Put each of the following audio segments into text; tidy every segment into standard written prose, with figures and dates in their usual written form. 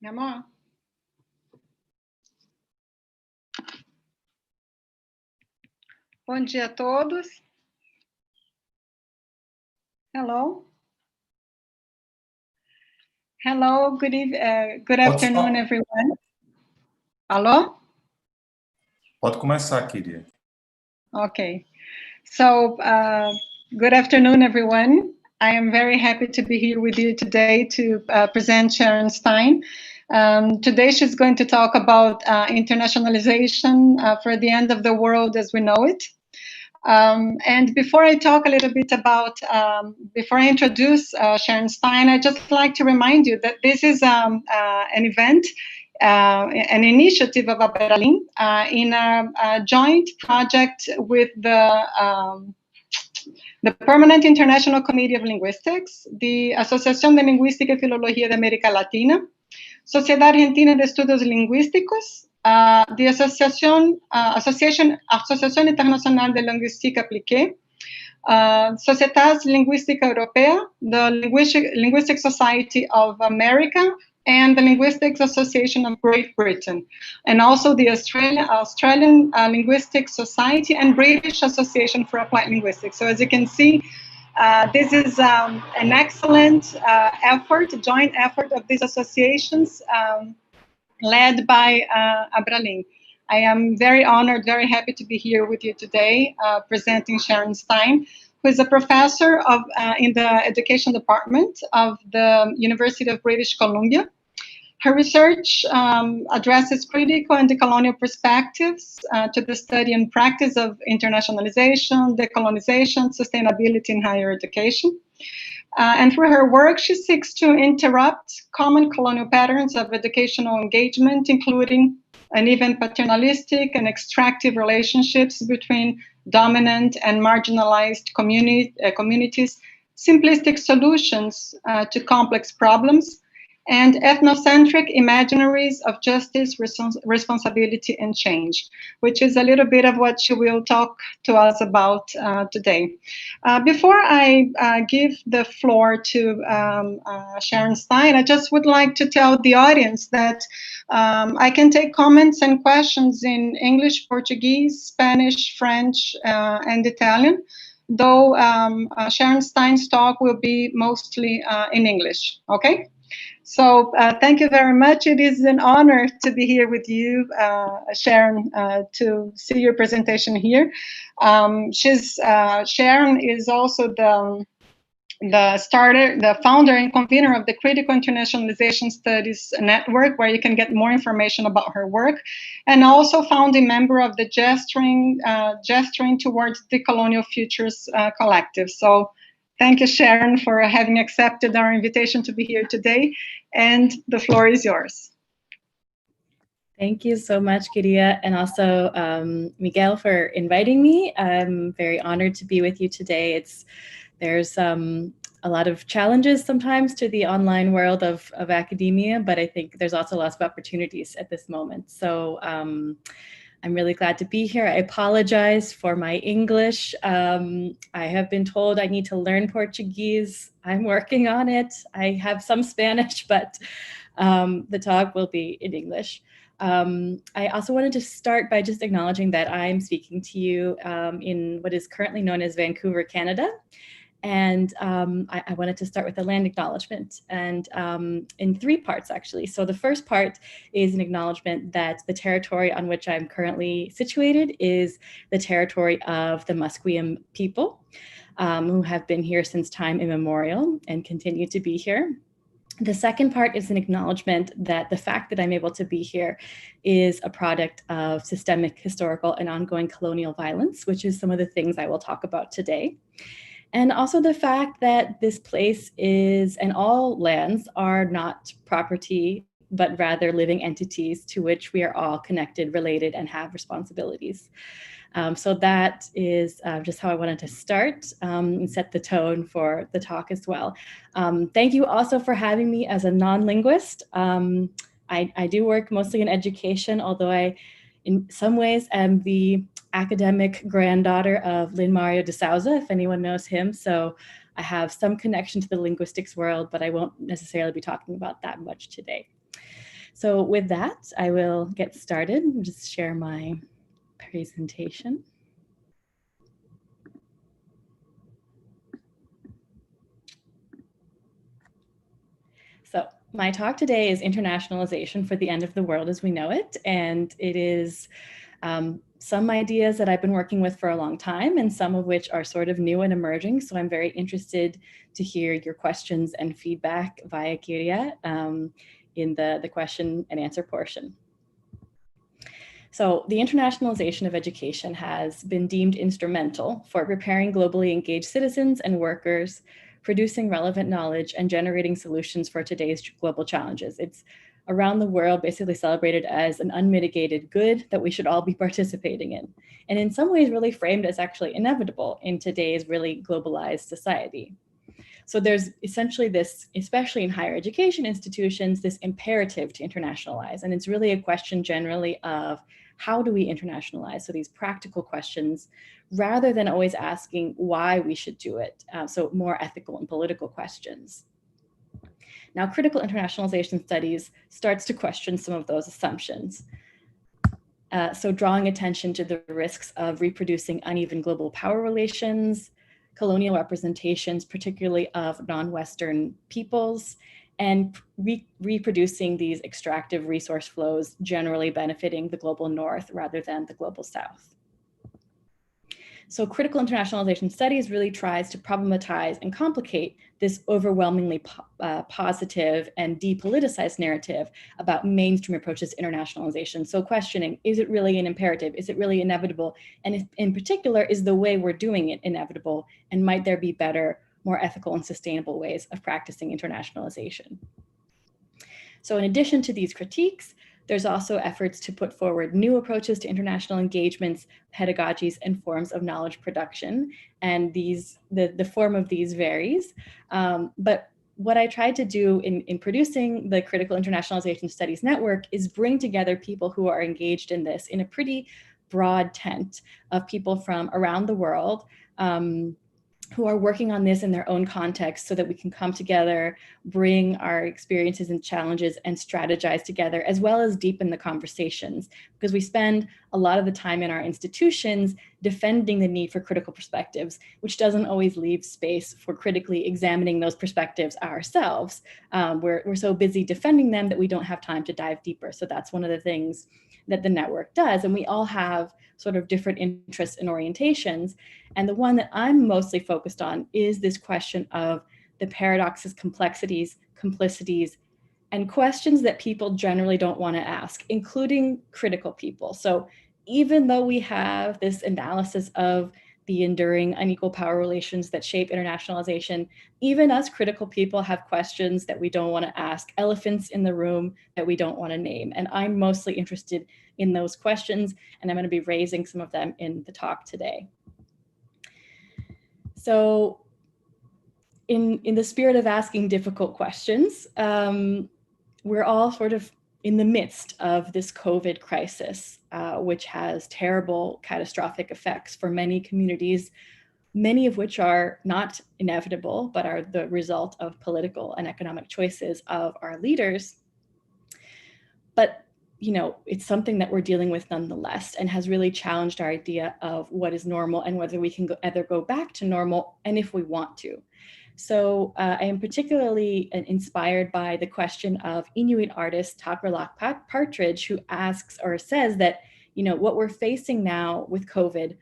Mi amor. Bom dia a todos. Hello. Hello, good afternoon, everyone. Alô? Pode começar, Keita. Okay. So, good afternoon, everyone. I am very happy to be here with you today to present Sharon Stein. Today she's going to talk about internationalization for the end of the world as we know it. And before I talk a little bit about, before I introduce Sharon Stein, I'd just like to remind you that this is an event, an initiative of Berlin in a joint project with the Permanent International Committee of Linguistics, the Asociación de Lingüística y Filología de América Latina, Sociedad Argentina de Estudios Lingüísticos, the Association Internationale de Linguistique Appliquée, Societas Lingüística Europea, the Linguistic Society of America, and the Linguistics Association of Great Britain, and also the Australian Linguistic Society and British Association for Applied Linguistics. So as you can see, this is an excellent effort, a joint effort of these associations led by Berlin. I am very honored, very happy to be here with you today, presenting Sharon Stein, who is a professor in the education department of the University of British Columbia. Her research addresses critical and decolonial perspectives to the study and practice of internationalization, decolonization, sustainability in higher education. And through her work, she seeks to interrupt common colonial patterns of educational engagement, including uneven paternalistic and extractive relationships between dominant and marginalized communities, simplistic solutions to complex problems, and ethnocentric imaginaries of justice, responsibility, and change, which is a little bit of what she will talk to us about today. Before I give the floor to Sharon Stein, I just would like to tell the audience that I can take comments and questions in English, Portuguese, Spanish, French, and Italian, though Sharon Stein's talk will be mostly in English, okay? So thank you very much. It is an honor to be here with you, Sharon, to see your presentation here. Sharon is also the founder and convener of the Critical Internationalization Studies Network, where you can get more information about her work, and also founding member of the Gesturing Towards Decolonial Futures Collective. So thank you, Sharon, for having accepted our invitation to be here today, and the floor is yours. Thank you so much, Keita, and also Miguel for inviting me. I'm very honored to be with you today. There's a lot of challenges sometimes to the online world of academia, but I think there's also lots of opportunities at this moment. So I'm really glad to be here. I apologize for my English. I have been told I need to learn Portuguese. I'm working on it. I have some Spanish, but the talk will be in English. I also wanted to start by just acknowledging that I'm speaking to you in what is currently known as Vancouver, Canada. And I wanted to start with a land acknowledgement, and in three parts, actually. So the first part is an acknowledgement that the territory on which I'm currently situated is the territory of the Musqueam people, who have been here since time immemorial and continue to be here. The second part is an acknowledgement that the fact that I'm able to be here is a product of systemic, historical, and ongoing colonial violence, which is some of the things I will talk about today. And also the fact that this place is, and all lands are not property, but rather living entities to which we are all connected, related, and have responsibilities. So that is just how I wanted to start and set the tone for the talk as well. Thank you also for having me as a non-linguist. I do work mostly in education, although I, in some ways, am the academic granddaughter of Lin Mario de Souza, if anyone knows him. So I have some connection to the linguistics world, but I won't necessarily be talking about that much today. So with that, I will get started and just share my presentation. So my talk today is Internationalization for the End of the World as We Know It, and it is some ideas that I've been working with for a long time and some of which are sort of new and emerging. So I'm very interested to hear your questions and feedback via Keita in the question and answer portion. So the internationalization of education has been deemed instrumental for preparing globally engaged citizens and workers, producing relevant knowledge and generating solutions for today's global challenges. It's around the world basically celebrated as an unmitigated good that we should all be participating in. And in some ways really framed as actually inevitable in today's really globalized society. So there's essentially this, especially in higher education institutions, this imperative to internationalize. And it's really a question generally of how do we internationalize? So these practical questions, rather than always asking why we should do it. So more ethical and political questions. Now, critical internationalization studies starts to question some of those assumptions. So drawing attention to the risks of reproducing uneven global power relations, colonial representations, particularly of non-Western peoples, and reproducing these extractive resource flows generally benefiting the global North rather than the global South. So critical internationalization studies really tries to problematize and complicate this overwhelmingly positive and depoliticized narrative about mainstream approaches to internationalization. So questioning, is it really an imperative? Is it really inevitable? And in particular, is the way we're doing it inevitable? And might there be better, more ethical and sustainable ways of practicing internationalization? So in addition to these critiques, there's also efforts to put forward new approaches to international engagements, pedagogies, and forms of knowledge production. And the form of these varies. But what I tried to do in producing the Critical Internationalization Studies Network is bring together people who are engaged in this in a pretty broad tent of people from around the world, who are working on this in their own context so that we can come together, bring our experiences and challenges and strategize together, as well as deepen the conversations. Because we spend a lot of the time in our institutions defending the need for critical perspectives, which doesn't always leave space for critically examining those perspectives ourselves. We're so busy defending them that we don't have time to dive deeper. So that's one of the things that the network does. And we all have sort of different interests and orientations. And the one that I'm mostly focused on is this question of the paradoxes, complexities, complicities, and questions that people generally don't want to ask, including critical people. So even though we have this analysis of the enduring unequal power relations that shape internationalization, even us critical people have questions that we don't want to ask, elephants in the room that we don't want to name. And I'm mostly interested in those questions, and I'm going to be raising some of them in the talk today. So in the spirit of asking difficult questions, we're all sort of in the midst of this COVID crisis, which has terrible catastrophic effects for many communities, many of which are not inevitable, but are the result of political and economic choices of our leaders. But you know, it's something that we're dealing with nonetheless, and has really challenged our idea of what is normal and whether we can either go back to normal and if we want to. So I am particularly inspired by the question of Inuit artist Takralak Partridge, who asks or says that, you know, what we're facing now with COVID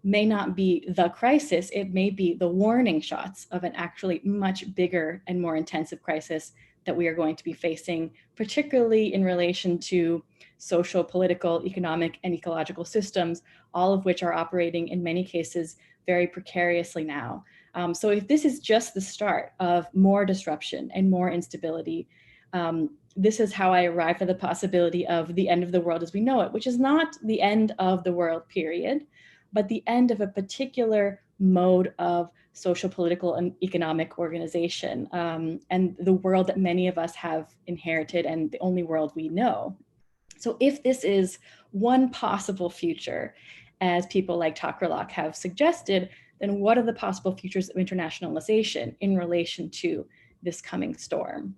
may not be the crisis, it may be the warning shots of an actually much bigger and more intensive crisis that we are going to be facing, particularly in relation to social, political, economic, and ecological systems, all of which are operating in many cases very precariously now. So if this is just the start of more disruption and more instability, this is how I arrive at the possibility of the end of the world as we know it, which is not the end of the world, period, but the end of a particular mode of social, political, and economic organization, and the world that many of us have inherited and the only world we know. So if this is one possible future, as people like Takralak have suggested, then what are the possible futures of internationalization in relation to this coming storm?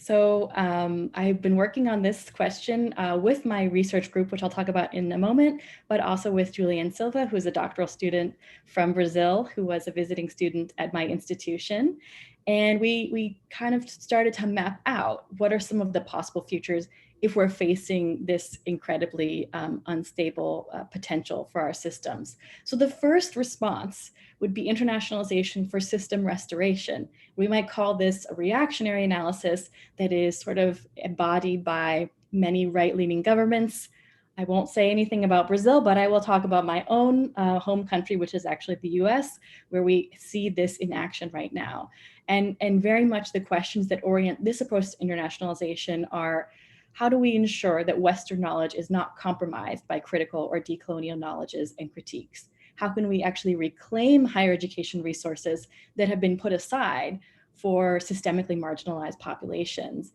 So I've been working on this question with my research group, which I'll talk about in a moment, but also with Juliane Silva, who's a doctoral student from Brazil, who was a visiting student at my institution. And we kind of started to map out what are some of the possible futures if we're facing this incredibly unstable potential for our systems. So the first response would be internationalization for system restoration. We might call this a reactionary analysis that is sort of embodied by many right-leaning governments. I won't say anything about Brazil, but I will talk about my own home country, which is actually the US, where we see this in action right now. And very much the questions that orient this approach to internationalization are, how do we ensure that Western knowledge is not compromised by critical or decolonial knowledges and critiques? How can we actually reclaim higher education resources that have been put aside for systemically marginalized populations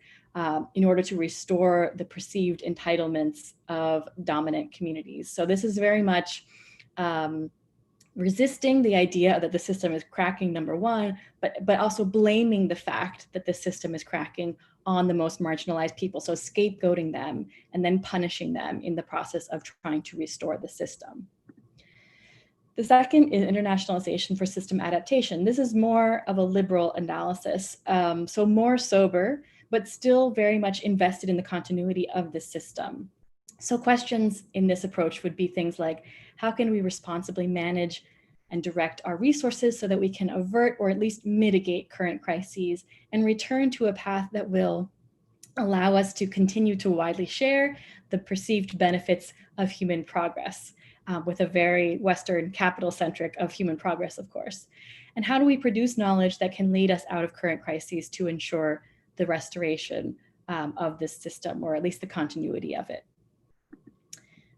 in order to restore the perceived entitlements of dominant communities? So this is very much resisting the idea that the system is cracking, number one, but also blaming the fact that the system is cracking on the most marginalized people. So scapegoating them and then punishing them in the process of trying to restore the system. The second is internationalization for system adaptation. This is more of a liberal analysis, so more sober, but still very much invested in the continuity of the system. So questions in this approach would be things like, how can we responsibly manage and direct our resources so that we can avert or at least mitigate current crises and return to a path that will allow us to continue to widely share the perceived benefits of human progress, with a very Western capital-centric of human progress, of course. And how do we produce knowledge that can lead us out of current crises to ensure the restoration of this system, or at least the continuity of it?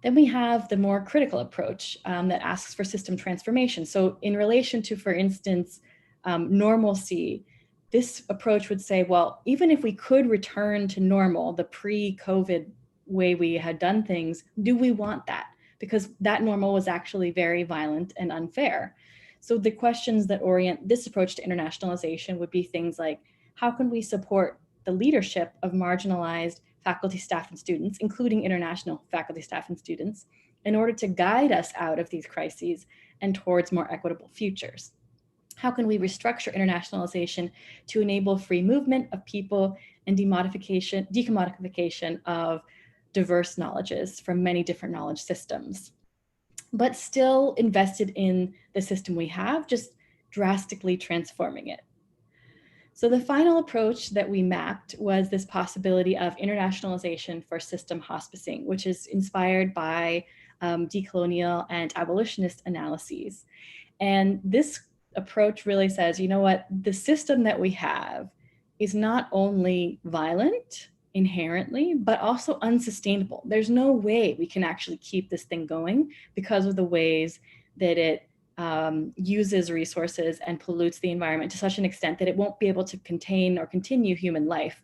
Then we have the more critical approach that asks for system transformation. So in relation to, for instance, normalcy, this approach would say, well, even if we could return to normal, the pre-COVID way we had done things, do we want that? Because that normal was actually very violent and unfair. So the questions that orient this approach to internationalization would be things like, how can we support the leadership of marginalized faculty, staff, and students, including international faculty, staff, and students, in order to guide us out of these crises and towards more equitable futures? How can we restructure internationalization to enable free movement of people and decommodification of diverse knowledges from many different knowledge systems, but still invested in the system we have, just drastically transforming it? So the final approach that we mapped was this possibility of internationalization for system hospicing, which is inspired by decolonial and abolitionist analyses. And this approach really says, you know what, the system that we have is not only violent inherently, but also unsustainable. There's no way we can actually keep this thing going because of the ways that it uses resources and pollutes the environment to such an extent that it won't be able to contain or continue human life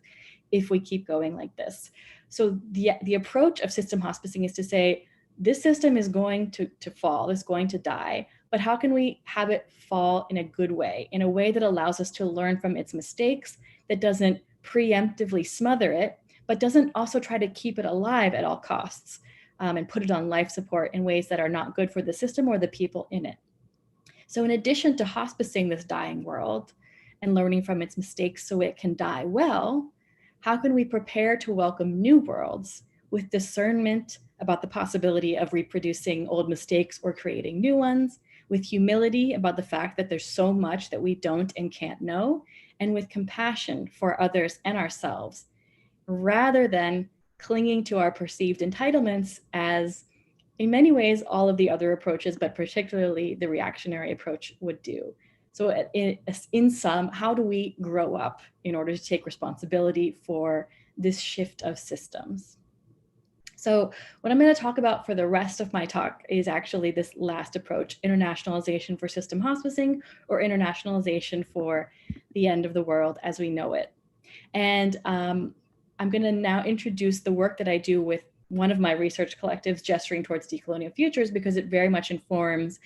if we keep going like this. So the approach of system hospicing is to say, this system is going to fall, is going to die, but how can we have it fall in a good way, in a way that allows us to learn from its mistakes, that doesn't preemptively smother it, but doesn't also try to keep it alive at all costs and put it on life support in ways that are not good for the system or the people in it. So in addition to hospicing this dying world and learning from its mistakes so it can die well, how can we prepare to welcome new worlds with discernment about the possibility of reproducing old mistakes or creating new ones, with humility about the fact that there's so much that we don't and can't know, and with compassion for others and ourselves, rather than clinging to our perceived entitlements as, in many ways, all of the other approaches, but particularly the reactionary approach would do. So in sum, how do we grow up in order to take responsibility for this shift of systems? So what I'm going to talk about for the rest of my talk is actually this last approach, internationalization for system hospicing, or internationalization for the end of the world as we know it. And I'm going to now introduce the work that I do with one of my research collectives, Gesturing Towards Decolonial Futures, because it very much informs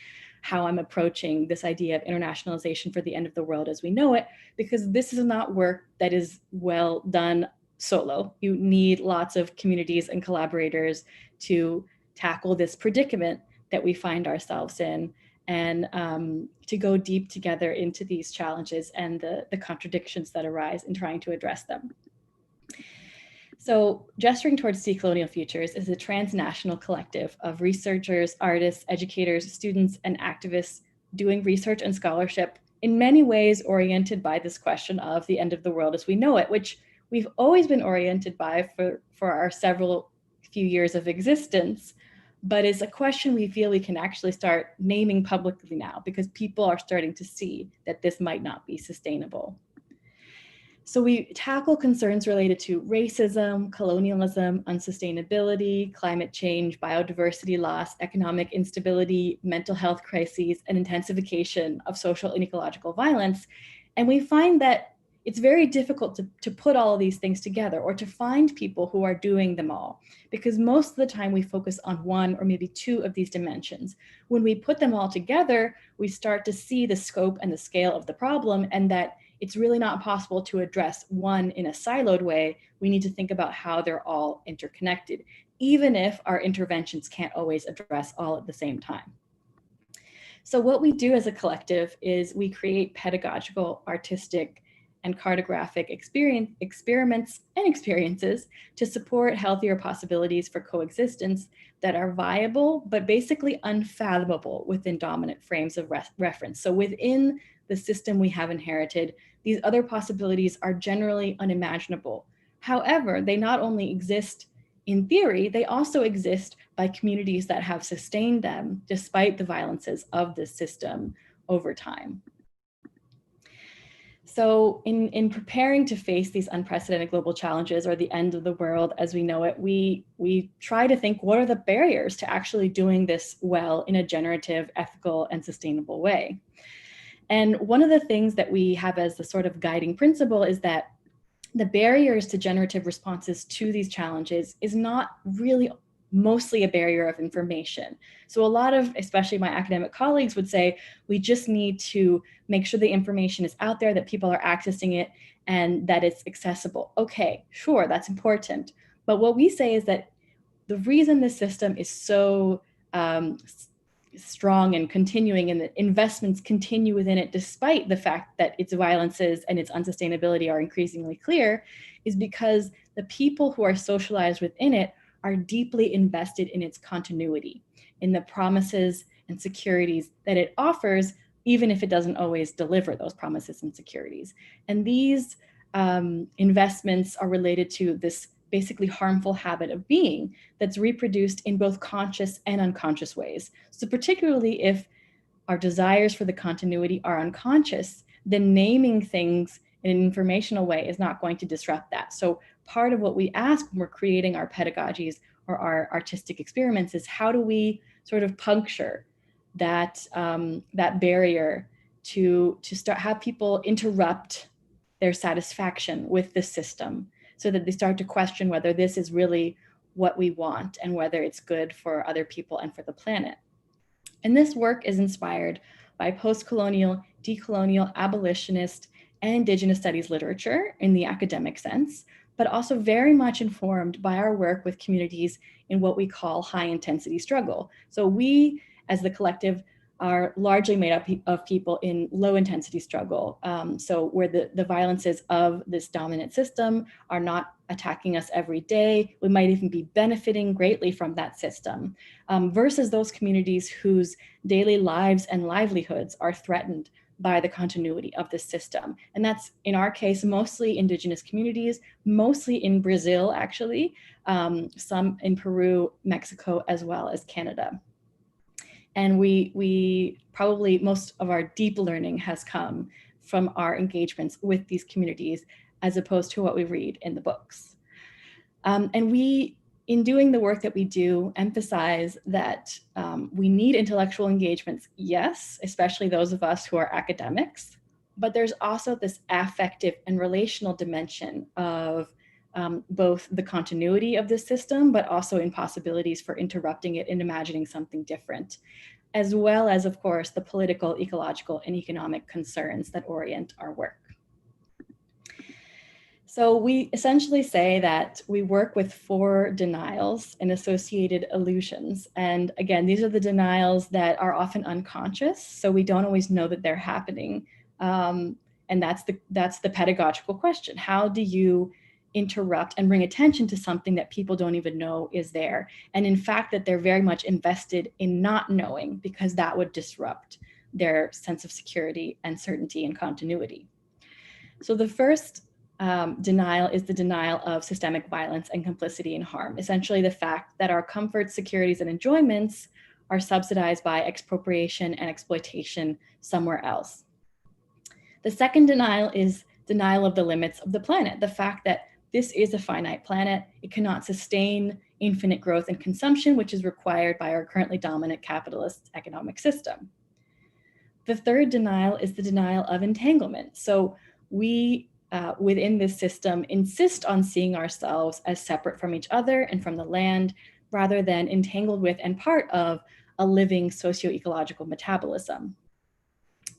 how I'm approaching this idea of internationalization for the end of the world as we know it, because this is not work that is well done solo. You need lots of communities and collaborators to tackle this predicament that we find ourselves in, and to go deep together into these challenges and the contradictions that arise in trying to address them. So Gesturing Towards Decolonial Futures is a transnational collective of researchers, artists, educators, students, and activists doing research and scholarship in many ways oriented by this question of the end of the world as we know it, which we've always been oriented by for our several few years of existence, but is a question we feel we can actually start naming publicly now because people are starting to see that this might not be sustainable. So we tackle concerns related to racism, colonialism, unsustainability, climate change, biodiversity loss, economic instability, mental health crises, and intensification of social and ecological violence. And we find that it's very difficult to put all of these things together or to find people who are doing them all, because most of the time we focus on one or maybe two of these dimensions. When we put them all together, we start to see the scope and the scale of the problem, and that it's really not possible to address one in a siloed way. We need to think about how they're all interconnected, even if our interventions can't always address all at the same time. So what we do as a collective is we create pedagogical, artistic, and cartographic experiments and experiences to support healthier possibilities for coexistence that are viable, but basically unfathomable within dominant frames of reference. So within the system we have inherited, these other possibilities are generally unimaginable. However, they not only exist in theory, they also exist by communities that have sustained them despite the violences of this system over time. So in preparing to face these unprecedented global challenges or the end of the world as we know it, we try to think, what are the barriers to actually doing this well in a generative, ethical, and sustainable way? And one of the things that we have as the sort of guiding principle is that the barriers to generative responses to these challenges is not really mostly a barrier of information. So a lot of, especially my academic colleagues, would say, we just need to make sure the information is out there, that people are accessing it, and that it's accessible. Okay, sure, that's important. But what we say is that the reason this system is so strong and continuing, and that investments continue within it despite the fact that its violences and its unsustainability are increasingly clear, is because the people who are socialized within it are deeply invested in its continuity, in the promises and securities that it offers, even if it doesn't always deliver those promises and securities. And these investments are related to this basically harmful habit of being that's reproduced in both conscious and unconscious ways. So particularly if our desires for the continuity are unconscious, then naming things in an informational way is not going to disrupt that. So part of what we ask when we're creating our pedagogies or our artistic experiments is, how do we sort of puncture that, that barrier to have people interrupt their satisfaction with the system, so that they start to question whether this is really what we want and whether it's good for other people and for the planet. And this work is inspired by post-colonial, decolonial, abolitionist, and Indigenous studies literature in the academic sense, but also very much informed by our work with communities in what we call high intensity struggle. So we, as the collective, are largely made up of people in low intensity struggle. So where the violences of this dominant system are not attacking us every day, we might even be benefiting greatly from that system, versus those communities whose daily lives and livelihoods are threatened by the continuity of the system. And that's, in our case, mostly Indigenous communities, mostly in Brazil, actually, some in Peru, Mexico, as well as Canada. And we probably, most of our deep learning has come from our engagements with these communities, as opposed to what we read in the books. And we, in doing the work that we do, emphasize that we need intellectual engagements, yes, especially those of us who are academics, but there's also this affective and relational dimension of both the continuity of this system, but also in possibilities for interrupting it and imagining something different. as well as, of course, the political, ecological, and economic concerns that orient our work. So we essentially say that we work with 4 denials and associated illusions. And again, these are the denials that are often unconscious, so we don't always know that they're happening. And that's the pedagogical question. How do you interrupt and bring attention to something that people don't even know is there? And in fact, that they're very much invested in not knowing, because that would disrupt their sense of security and certainty and continuity. So the first denial is the denial of systemic violence and complicity in harm. Essentially the fact that our comforts, securities, and enjoyments are subsidized by expropriation and exploitation somewhere else. The second denial is denial of the limits of the planet. The fact that this is a finite planet, it cannot sustain infinite growth and consumption, which is required by our currently dominant capitalist economic system. The third denial is the denial of entanglement. So we within this system insist on seeing ourselves as separate from each other and from the land, rather than entangled with and part of a living socio-ecological metabolism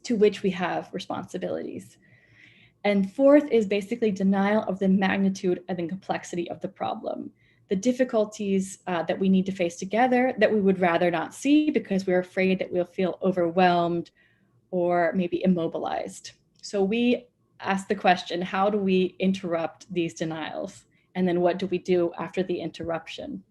to which we have responsibilities. And fourth is basically denial of the magnitude and the complexity of the problem, the difficulties that we need to face together that we would rather not see because we're afraid that we'll feel overwhelmed or maybe immobilized. So we ask the question, how do we interrupt these denials? And then what do we do after the interruption?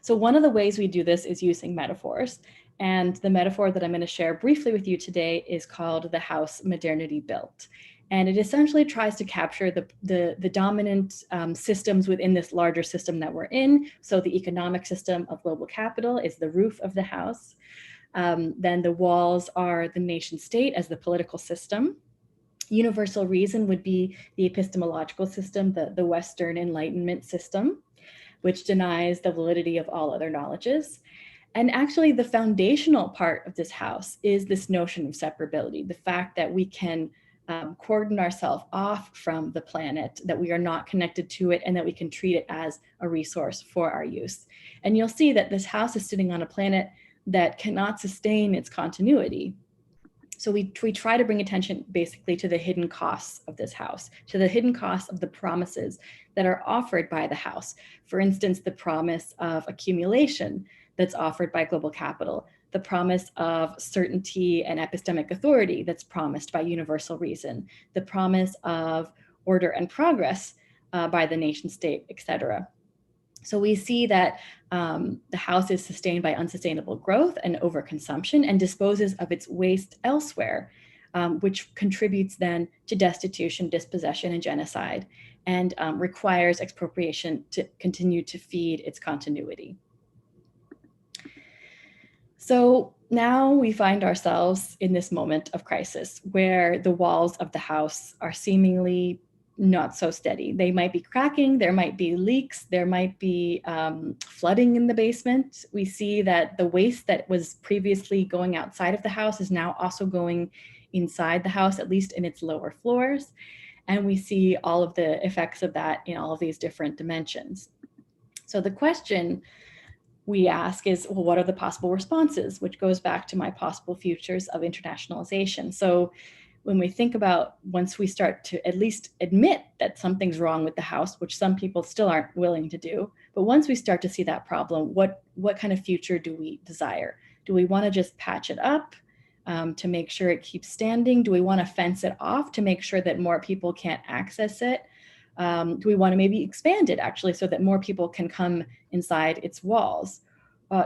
So one of the ways we do this is using metaphors. And the metaphor that I'm going to share briefly with you today is called the house modernity built. And it essentially tries to capture the dominant systems within this larger system that we're in. So the economic system of global capital is the roof of the house. Then the walls are the nation state as the political system. Universal reason would be the epistemological system, the Western Enlightenment system, which denies the validity of all other knowledges. And actually the foundational part of this house is this notion of separability, the fact that we can cordon ourselves off from the planet, that we are not connected to it, and that we can treat it as a resource for our use. And you'll see that this house is sitting on a planet that cannot sustain its continuity. So we try to bring attention basically to the hidden costs of this house, to the hidden costs of the promises that are offered by the house. For instance, the promise of accumulation that's offered by global capital, the promise of certainty and epistemic authority that's promised by universal reason, the promise of order and progress by the nation state, etc. So we see that the house is sustained by unsustainable growth and overconsumption and disposes of its waste elsewhere, which contributes then to destitution, dispossession, and genocide, and requires expropriation to continue to feed its continuity. So now we find ourselves in this moment of crisis where the walls of the house are seemingly not so steady. They might be cracking, there might be leaks, there might be flooding in the basement. We see that the waste that was previously going outside of the house is now also going inside the house, at least in its lower floors. And we see all of the effects of that in all of these different dimensions. So the question we ask is, well, what are the possible responses? Which goes back to my possible futures of internationalization. So when we think about once we start to at least admit that something's wrong with the house, which some people still aren't willing to do, but once we start to see that problem, what kind of future do we desire? Do we want to just patch it up to make sure it keeps standing? Do we want to fence it off to make sure that more people can't access it? Do we want to maybe expand it actually so that more people can come inside its walls?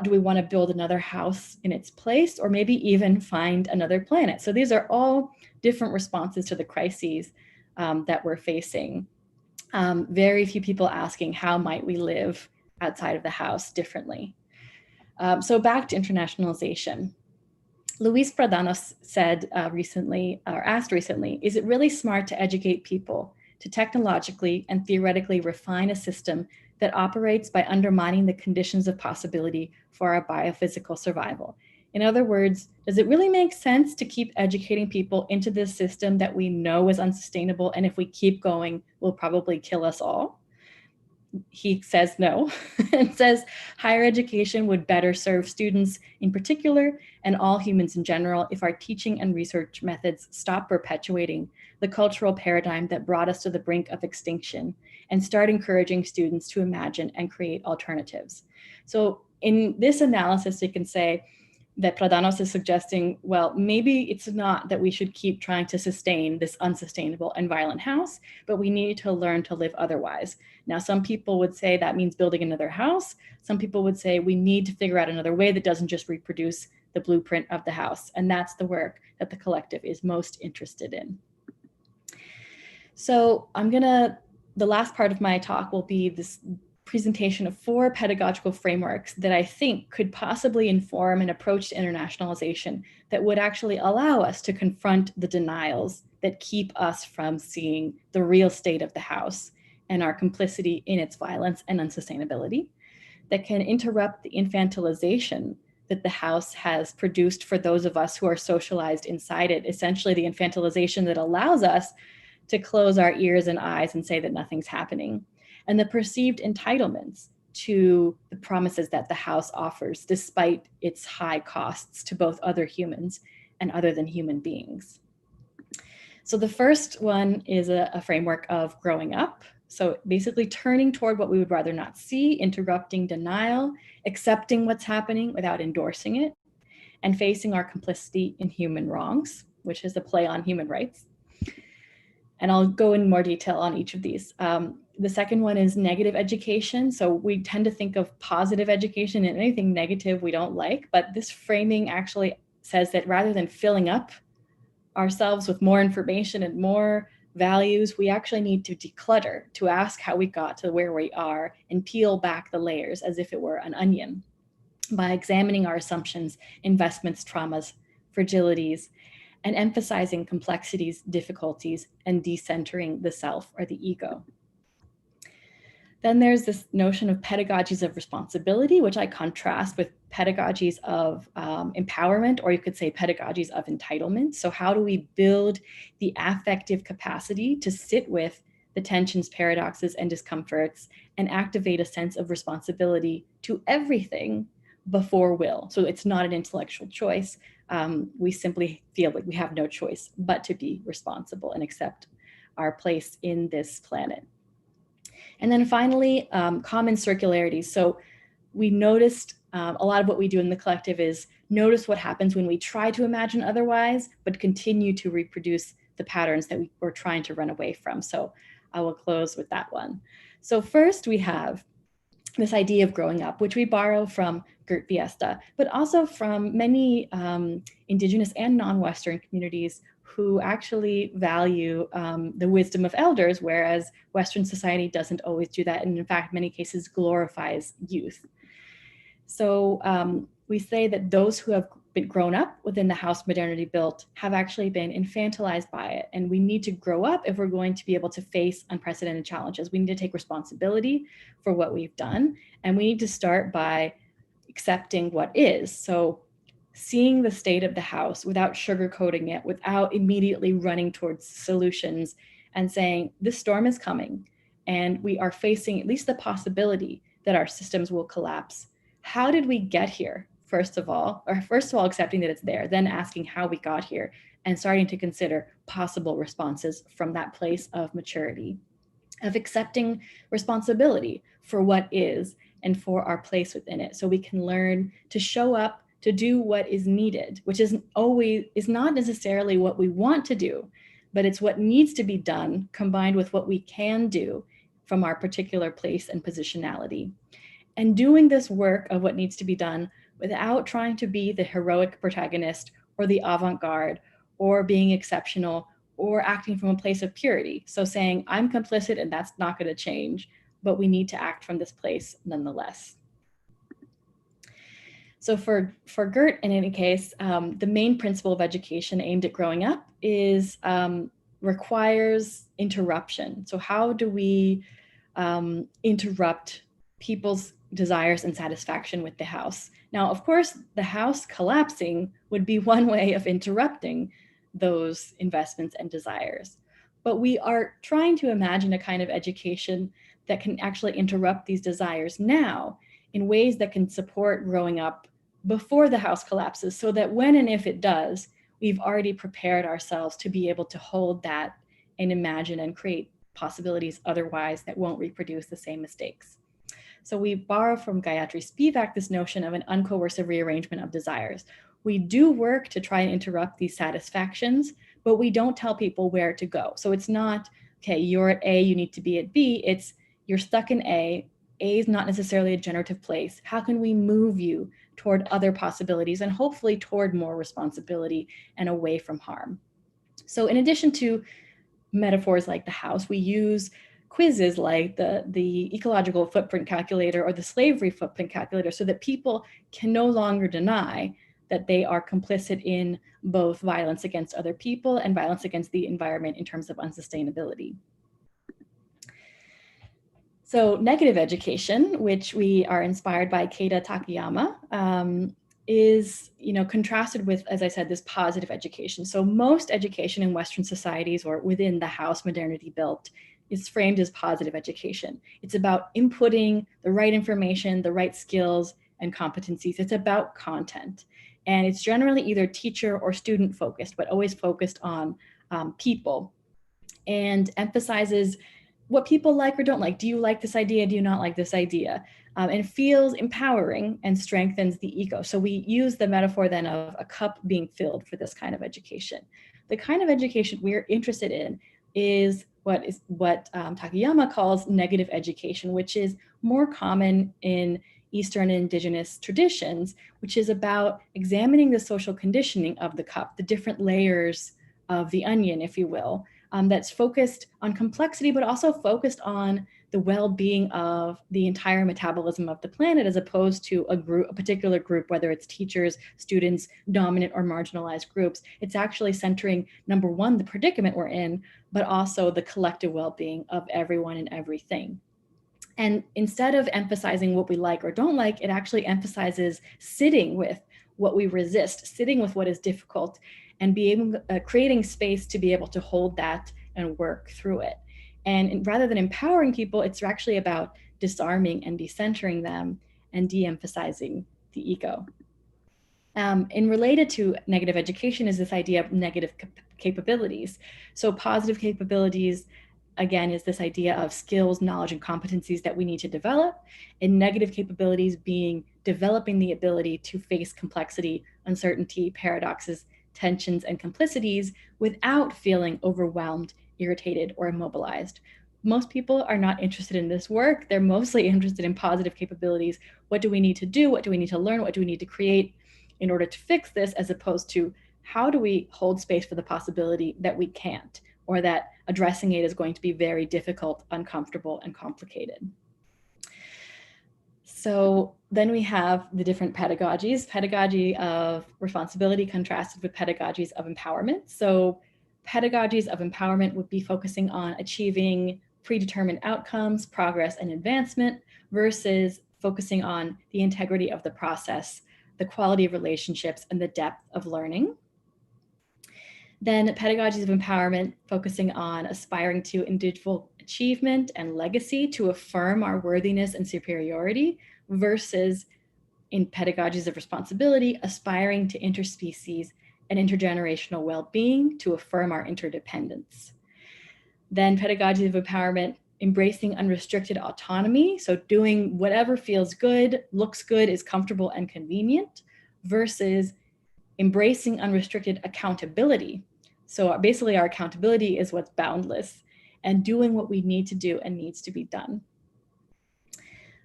Do we want to build another house in its place, or maybe even find another planet? So these are all different responses to the crises that we're facing. Very few people asking, how might we live outside of the house differently? So back to internationalization. Luis Pradanos said recently, or asked recently, is it really smart to educate people to technologically and theoretically refine a system that operates by undermining the conditions of possibility for our biophysical survival? In other words, does it really make sense to keep educating people into this system that we know is unsustainable, and if we keep going, will probably kill us all? he says no and says higher education would better serve students in particular and all humans in general if our teaching and research methods stop perpetuating the cultural paradigm that brought us to the brink of extinction and start encouraging students to imagine and create alternatives. So in this analysis, you can say that Pradanos is suggesting, well, maybe it's not that we should keep trying to sustain this unsustainable and violent house, but we need to learn to live otherwise. Now, some people would say that means building another house. Some people would say we need to figure out another way that doesn't just reproduce the blueprint of the house. And that's the work that the collective is most interested in. So the last part of my talk will be this presentation of 4 pedagogical frameworks that I think could possibly inform an approach to internationalization that would actually allow us to confront the denials that keep us from seeing the real state of the house and our complicity in its violence and unsustainability, that can interrupt the infantilization that the house has produced for those of us who are socialized inside it, essentially the infantilization that allows us to close our ears and eyes and say that nothing's happening, and the perceived entitlements to the promises that the house offers, despite its high costs to both other humans and other than human beings. So the first one is a framework of growing up. So basically turning toward what we would rather not see, interrupting denial, accepting what's happening without endorsing it, and facing our complicity in human wrongs, which is a play on human rights. And I'll go in more detail on each of these. The second one is negative education. So we tend to think of positive education and anything negative we don't like, but this framing actually says that rather than filling up ourselves with more information and more values, we actually need to declutter, to ask how we got to where we are and peel back the layers as if it were an onion by examining our assumptions, investments, traumas, fragilities, and emphasizing complexities, difficulties, and decentering the self or the ego. Then there's this notion of pedagogies of responsibility, which I contrast with pedagogies of empowerment, or you could say pedagogies of entitlement. So how do we build the affective capacity to sit with the tensions, paradoxes, and discomforts and activate a sense of responsibility to everything before will? So it's not an intellectual choice. We simply feel like we have no choice but to be responsible and accept our place in this planet. And then finally, common circularities. So we noticed a lot of what we do in the collective is notice what happens when we try to imagine otherwise, but continue to reproduce the patterns that we're trying to run away from. So I will close with that one. So first we have this idea of growing up, which we borrow from Gert Biesta, but also from many Indigenous and non-Western communities who actually value the wisdom of elders, whereas Western society doesn't always do that, and in fact, many cases glorifies youth. So we say that those who have been grown up within the house modernity built have actually been infantilized by it, and we need to grow up if we're going to be able to face unprecedented challenges. We need to take responsibility for what we've done, and we need to start by accepting what is. So seeing the state of the house without sugarcoating it, without immediately running towards solutions and saying, this storm is coming and we are facing at least the possibility that our systems will collapse. How did we get here? First of all accepting that it's there, then asking how we got here and starting to consider possible responses from that place of maturity, of accepting responsibility for what is and for our place within it, so we can learn to show up to do what is needed, which is not necessarily what we want to do, but it's what needs to be done combined with what we can do from our particular place and positionality. And doing this work of what needs to be done without trying to be the heroic protagonist or the avant-garde or being exceptional or acting from a place of purity. So saying, I'm complicit and that's not going to change, but we need to act from this place nonetheless. So for Gert, in any case, the main principle of education aimed at growing up is requires interruption. So how do we interrupt people's desires and satisfaction with the house? Now, of course, the house collapsing would be one way of interrupting those investments and desires. But we are trying to imagine a kind of education that can actually interrupt these desires now in ways that can support growing up before the house collapses, so that when and if it does, we've already prepared ourselves to be able to hold that and imagine and create possibilities otherwise that won't reproduce the same mistakes. So we borrow from Gayatri Spivak this notion of an uncoercive rearrangement of desires. We do work to try and interrupt these satisfactions, but we don't tell people where to go. So it's not, okay, you're at A, you need to be at B. It's, you're stuck in A. A is not necessarily a generative place. How can we move you toward other possibilities and hopefully toward more responsibility and away from harm? So in addition to metaphors like the house, we use quizzes like the ecological footprint calculator or the slavery footprint calculator, so that people can no longer deny that they are complicit in both violence against other people and violence against the environment in terms of unsustainability. So negative education, which we are inspired by Keita Takayama, is, contrasted with, as I said, this positive education. So most education in Western societies or within the house modernity built is framed as positive education. It's about inputting the right information, the right skills and competencies. It's about content. And it's generally either teacher or student focused, but always focused on people, and emphasizes what people like or don't like. Do you like this idea? Do you not like this idea? And feels empowering and strengthens the ego. So we use the metaphor then of a cup being filled for this kind of education. The kind of education we're interested in is what Takayama calls negative education, which is more common in Eastern indigenous traditions, which is about examining the social conditioning of the cup, the different layers of the onion, if you will, that's focused on complexity, but also focused on the well-being of the entire metabolism of the planet, as opposed to a particular group, whether it's teachers, students, dominant or marginalized groups. It's actually centering, number one, the predicament we're in, but also the collective well-being of everyone and everything. And instead of emphasizing what we like or don't like, it actually emphasizes sitting with what we resist, sitting with what is difficult, and creating space to be able to hold that and work through it. And rather than empowering people, it's actually about disarming and decentering them and de-emphasizing the ego. And related to negative education is this idea of negative capabilities. So positive capabilities, again, is this idea of skills, knowledge, and competencies that we need to develop, and negative capabilities being developing the ability to face complexity, uncertainty, paradoxes, tensions, and complicities without feeling overwhelmed, irritated, or immobilized. Most people are not interested in this work. They're mostly interested in positive capabilities. What do we need to do? What do we need to learn? What do we need to create in order to fix this, as opposed to how do we hold space for the possibility that we can't, or that addressing it is going to be very difficult, uncomfortable, and complicated. So then we have the different pedagogies. Pedagogy of responsibility contrasted with pedagogies of empowerment. So pedagogies of empowerment would be focusing on achieving predetermined outcomes, progress, and advancement, versus focusing on the integrity of the process, the quality of relationships, and the depth of learning. Then pedagogies of empowerment, focusing on aspiring to individual achievement and legacy to affirm our worthiness and superiority, versus in pedagogies of responsibility, aspiring to interspecies and intergenerational well-being to affirm our interdependence. Then pedagogies of empowerment, embracing unrestricted autonomy, so doing whatever feels good, looks good, is comfortable and convenient, versus embracing unrestricted accountability. So basically our accountability is what's boundless, and doing what we need to do and needs to be done.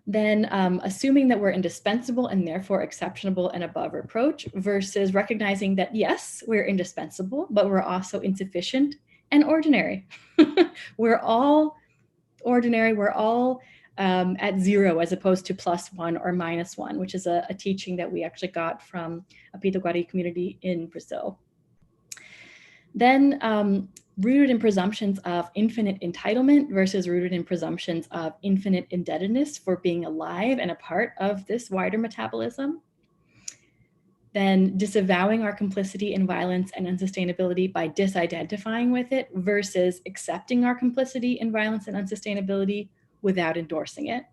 Then assuming that we're indispensable and therefore exceptional and above reproach, versus recognizing that yes, we're indispensable, but we're also insufficient and ordinary. We're all ordinary, we're all at zero, as opposed to +1 or -1, which is a teaching that we actually got from a Pedagogy community in Brazil. Then rooted in presumptions of infinite entitlement versus rooted in presumptions of infinite indebtedness for being alive and a part of this wider metabolism. Then disavowing our complicity in violence and unsustainability by disidentifying with it, versus accepting our complicity in violence and unsustainability without endorsing it.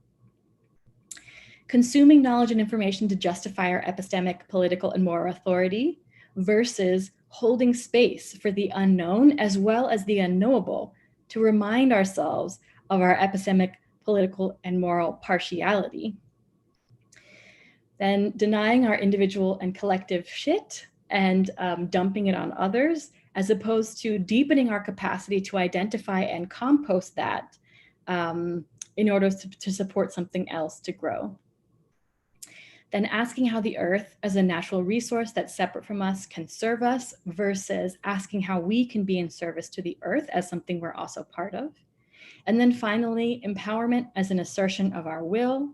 Consuming knowledge and information to justify our epistemic, political, and moral authority versus holding space for the unknown as well as the unknowable to remind ourselves of our epistemic, political, and moral partiality. Then denying our individual and collective shit and dumping it on others, as opposed to deepening our capacity to identify and compost that in order to support something else to grow. Then asking how the earth as a natural resource that's separate from us can serve us versus asking how we can be in service to the earth as something we're also part of. And then finally, empowerment as an assertion of our will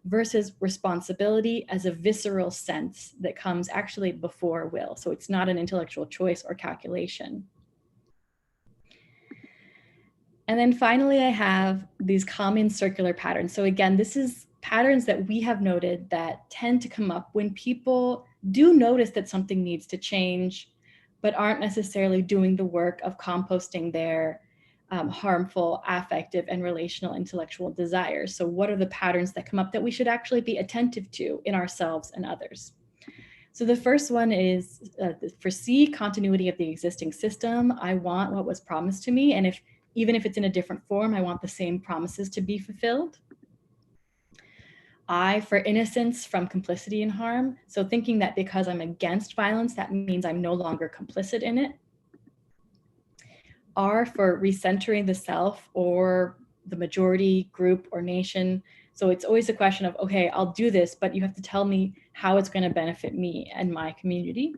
versus responsibility as a visceral sense that comes actually before will. So it's not an intellectual choice or calculation. And then finally, I have these common circular patterns. So again, this is patterns that we have noted that tend to come up when people do notice that something needs to change, but aren't necessarily doing the work of composting their harmful, affective, and relational intellectual desires. So what are the patterns that come up that we should actually be attentive to in ourselves and others? So the first one is foresee continuity of the existing system. I want what was promised to me, and even if it's in a different form, I want the same promises to be fulfilled. I, for innocence from complicity in harm. So thinking that because I'm against violence, that means I'm no longer complicit in it. R, for recentering the self or the majority, group, or nation. So it's always a question of, okay, I'll do this, but you have to tell me how it's going to benefit me and my community.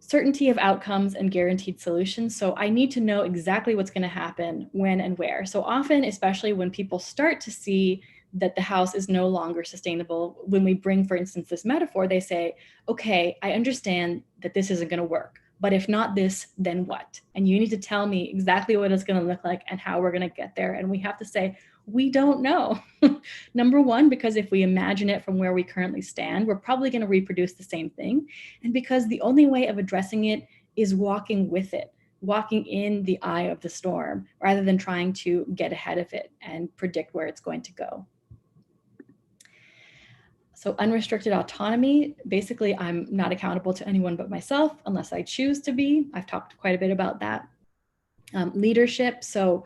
Certainty of outcomes and guaranteed solutions. So I need to know exactly what's going to happen, when and where. So often, especially when people start to see that the house is no longer sustainable, when we bring, for instance, this metaphor, they say, okay, I understand that this isn't going to work, but if not this, then what? And you need to tell me exactly what it's going to look like and how we're going to get there. And we have to say, we don't know. Number one, because if we imagine it from where we currently stand, we're probably going to reproduce the same thing. And because the only way of addressing it is walking with it, walking in the eye of the storm, rather than trying to get ahead of it and predict where it's going to go. So unrestricted autonomy, basically I'm not accountable to anyone but myself unless I choose to be. I've talked quite a bit about that. Leadership, so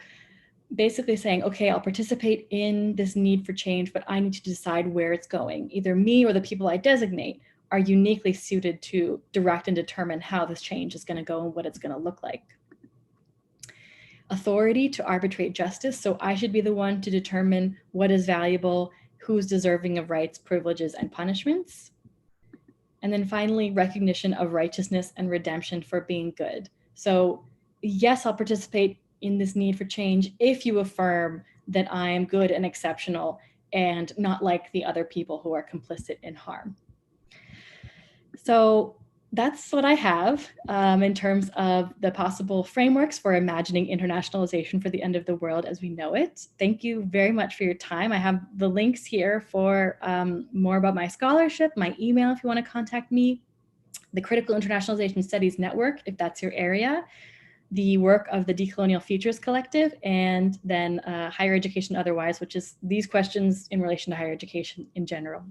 basically saying, okay, I'll participate in this need for change, but I need to decide where it's going. Either me or the people I designate are uniquely suited to direct and determine how this change is going to go and what it's going to look like. Authority to arbitrate justice. So I should be the one to determine what is valuable, who's deserving of rights, privileges, and punishments. And then finally, recognition of righteousness and redemption for being good. So yes, I'll participate in this need for change if you affirm that I am good and exceptional and not like the other people who are complicit in harm. So that's what I have in terms of the possible frameworks for imagining internationalization for the end of the world as we know it. Thank you very much for your time. I have the links here for more about my scholarship, my email if you want to contact me, the Critical Internationalization Studies Network, if that's your area, the work of the Decolonial Futures Collective, and then Higher Education Otherwise, which is these questions in relation to higher education in general.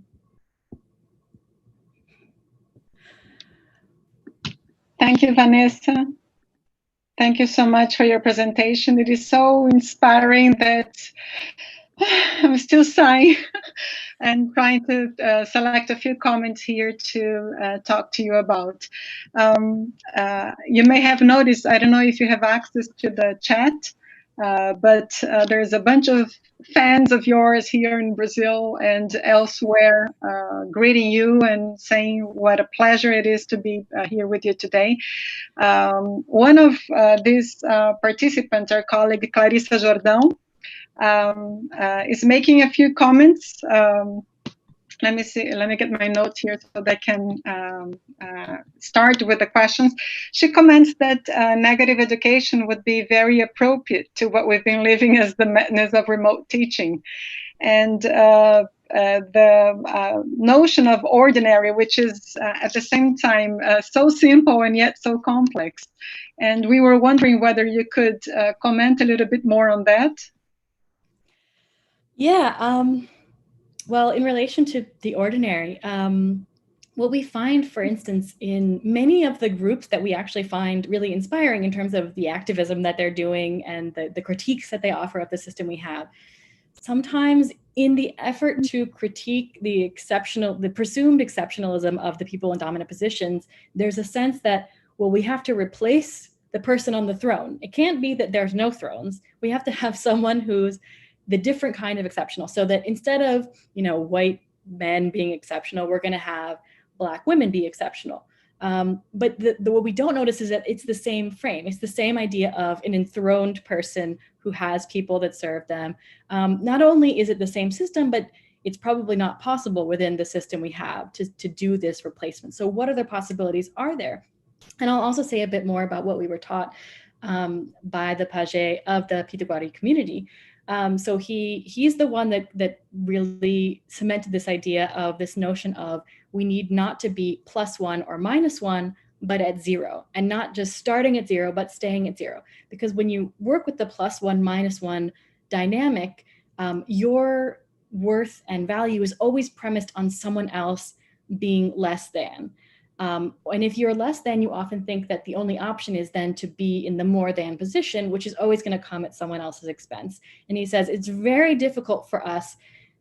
Thank you, Vanessa. Thank you so much for your presentation. It is so inspiring that I'm still sighing and trying to select a few comments here to talk to you about. You may have noticed, I don't know if you have access to the chat, but there's a bunch of fans of yours here in Brazil and elsewhere greeting you and saying what a pleasure it is to be here with you today. One of these participants, our colleague Clarissa Jordão, is making a few comments. Let me see, let me get my notes here so that I can start with the questions. She comments that negative education would be very appropriate to what we've been living as the madness of remote teaching. And the notion of ordinary, which is at the same time so simple and yet so complex. And we were wondering whether you could comment a little bit more on that. Yeah, well, in relation to the ordinary, what we find, for instance, in many of the groups that we actually find really inspiring in terms of the activism that they're doing and the critiques that they offer of the system we have, sometimes in the effort to critique the presumed exceptionalism of the people in dominant positions, there's a sense that, well, we have to replace the person on the throne. It can't be that there's no thrones. We have to have someone who's the different kind of exceptional, so that instead of, white men being exceptional, we're going to have Black women be exceptional. But what we don't notice is that it's the same frame. It's the same idea of an enthroned person who has people that serve them. Not only is it the same system, but it's probably not possible within the system we have to do this replacement. So what other possibilities are there? And I'll also say a bit more about what we were taught by the page of the Pitagori community. So he's the one that really cemented this idea of this notion of we need not to be +1 or -1, but at 0, and not just starting at 0, but staying at 0. Because when you work with the +1, -1 dynamic, your worth and value is always premised on someone else being less than. And if you're less than, you often think that the only option is then to be in the more than position, which is always going to come at someone else's expense. And he says it's very difficult for us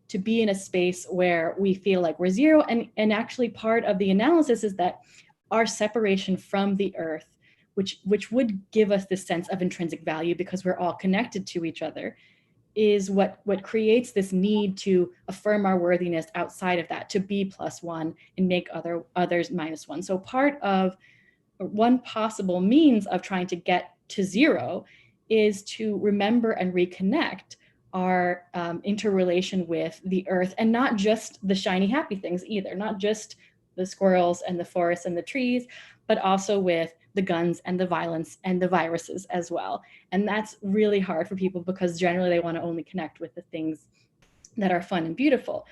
to be in a space where we feel like we're 0. And actually part of the analysis is that our separation from the earth, which would give us this sense of intrinsic value because we're all connected to each other, is what creates this need to affirm our worthiness outside of that, to be +1 and make others -1. So part of one possible means of trying to get to 0 is to remember and reconnect our interrelation with the earth, and not just the shiny happy things either, not just the squirrels and the forests and the trees, but also with the guns and the violence and the viruses as well. And that's really hard for people because generally they want to only connect with the things that are fun and beautiful.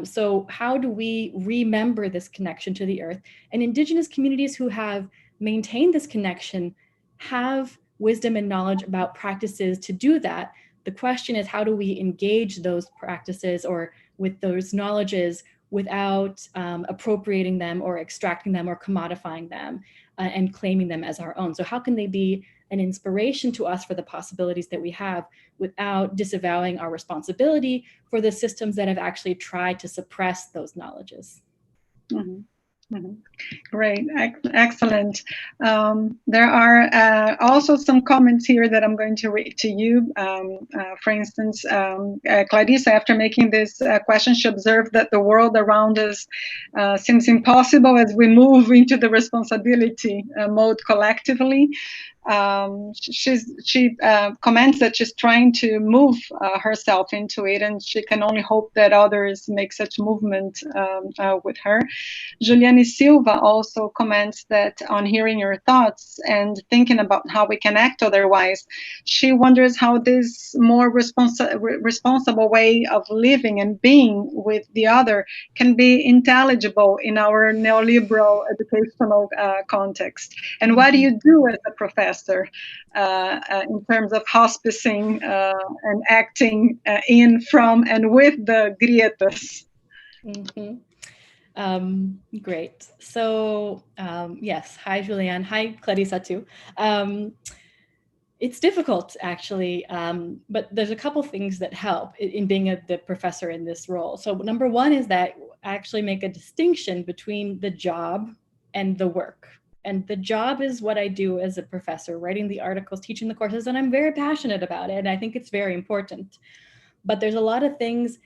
So how do we remember this connection to the earth? And Indigenous communities who have maintained this connection have wisdom and knowledge about practices to do that. The question is, how do we engage those practices or with those knowledges without appropriating them or extracting them or commodifying them and claiming them as our own? So how can they be an inspiration to us for the possibilities that we have without disavowing our responsibility for the systems that have actually tried to suppress those knowledges? Mm-hmm. Mm-hmm. Great, excellent. There are also some comments here that I'm going to read to you. For instance, Clarissa, after making this question, she observed that the world around us seems impossible as we move into the responsibility mode collectively. She comments that she's trying to move herself into it, and she can only hope that others make such movement with her. Juliane Silva also comments that on hearing your thoughts and thinking about how we can act otherwise, she wonders how this more responsible way of living and being with the other can be intelligible in our neoliberal educational context. And what do you do as a professor in terms of hospicing and acting in, from, and with the grietas? Mm-hmm. Great. So yes, hi Julianne, hi Clarissa too. It's difficult actually, but there's a couple things that help in being the professor in this role. So number one is that I actually make a distinction between the job and the work. And the job is what I do as a professor, writing the articles, teaching the courses, and I'm very passionate about it. And I think it's very important. But there's a lot of things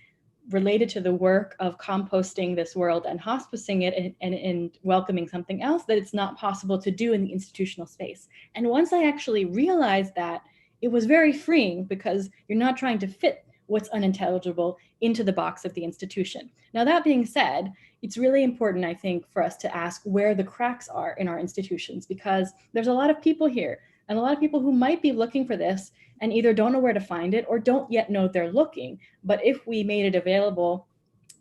related to the work of composting this world and hospicing it and welcoming something else that it's not possible to do in the institutional space. And once I actually realized that, it was very freeing because you're not trying to fit what's unintelligible into the box of the institution. Now, that being said, it's really important, I think, for us to ask where the cracks are in our institutions, because there's a lot of people here and a lot of people who might be looking for this and either don't know where to find it or don't yet know they're looking. But if we made it available,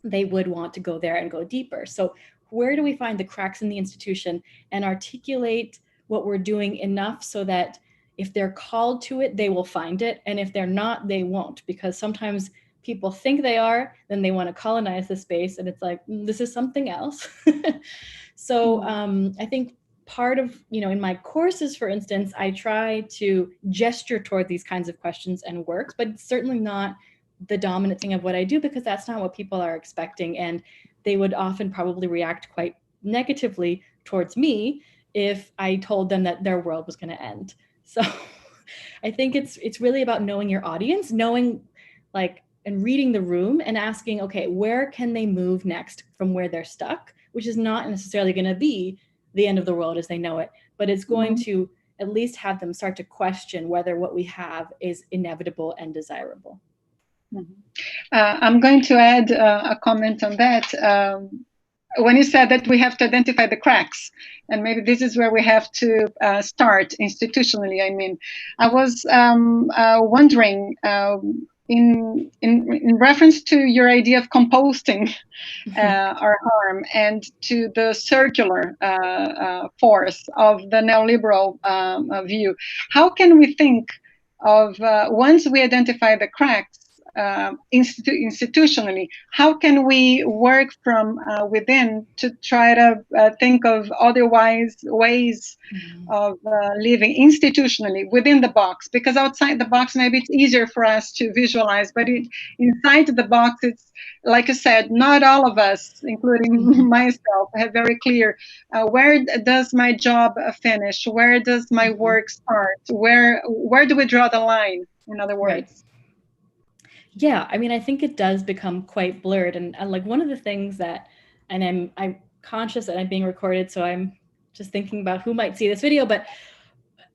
they would want to go there and go deeper. So where do we find the cracks in the institution and articulate what we're doing enough so that if they're called to it, they will find it. And if they're not, they won't, because sometimes people think they are, then they want to colonize the space, and it's like, this is something else. So I think part of, in my courses, for instance, I try to gesture toward these kinds of questions and works, but it's certainly not the dominant thing of what I do, because that's not what people are expecting. And they would often probably react quite negatively towards me if I told them that their world was going to end. So I think it's really about knowing your audience, knowing and reading the room and asking, okay, where can they move next from where they're stuck, which is not necessarily going to be the end of the world as they know it, but it's going to at least have them start to question whether what we have is inevitable and desirable. I'm going to add a comment on that. When you said that we have to identify the cracks, and maybe this is where we have to start institutionally. I mean, I was wondering, in reference to your idea of composting our harm, and to the circular force of the neoliberal view, how can we think of, once we identify the cracks, institutionally, how can we work from within to try to think of otherwise ways of living institutionally within the box? Because outside the box, maybe it's easier for us to visualize, but inside the box, it's, like I said, not all of us, including myself, have very clear where does my job finish, where does my work start, where do we draw the line, in other words? Right. Yeah, I mean, I think it does become quite blurred. And like one of the things that, and I'm conscious that I'm being recorded, so I'm just thinking about who might see this video, but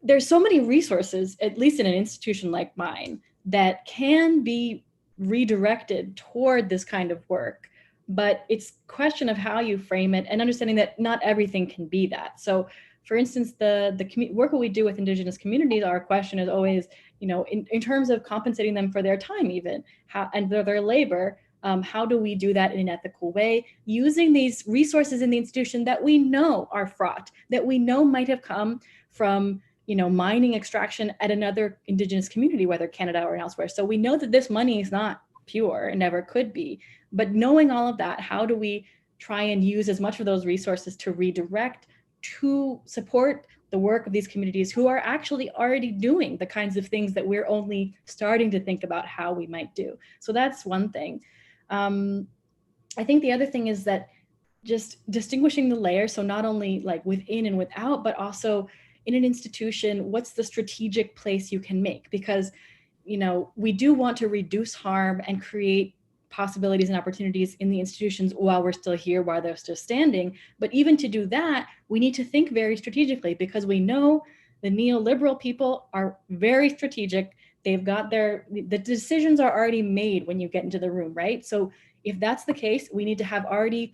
there's so many resources, at least in an institution like mine, that can be redirected toward this kind of work. But it's a question of how you frame it and understanding that not everything can be that. So for instance, the work that we do with Indigenous communities, our question is always, in terms of compensating them for their time, even and their labor, how do we do that in an ethical way, using these resources in the institution that we know are fraught, that we know might have come from mining extraction at another Indigenous community, whether Canada or elsewhere. So we know that this money is not pure and never could be. But knowing all of that, how do we try and use as much of those resources to redirect to support the work of these communities who are actually already doing the kinds of things that we're only starting to think about how we might do? So that's one thing. I think the other thing is that just distinguishing the layers. So not only like within and without, but also in an institution, what's the strategic place you can make? Because, we do want to reduce harm and create possibilities and opportunities in the institutions while we're still here, while they're still standing. But even to do that, we need to think very strategically, because we know the neoliberal people are very strategic. They've got the decisions are already made when you get into the room, right? So if that's the case, we need to have already,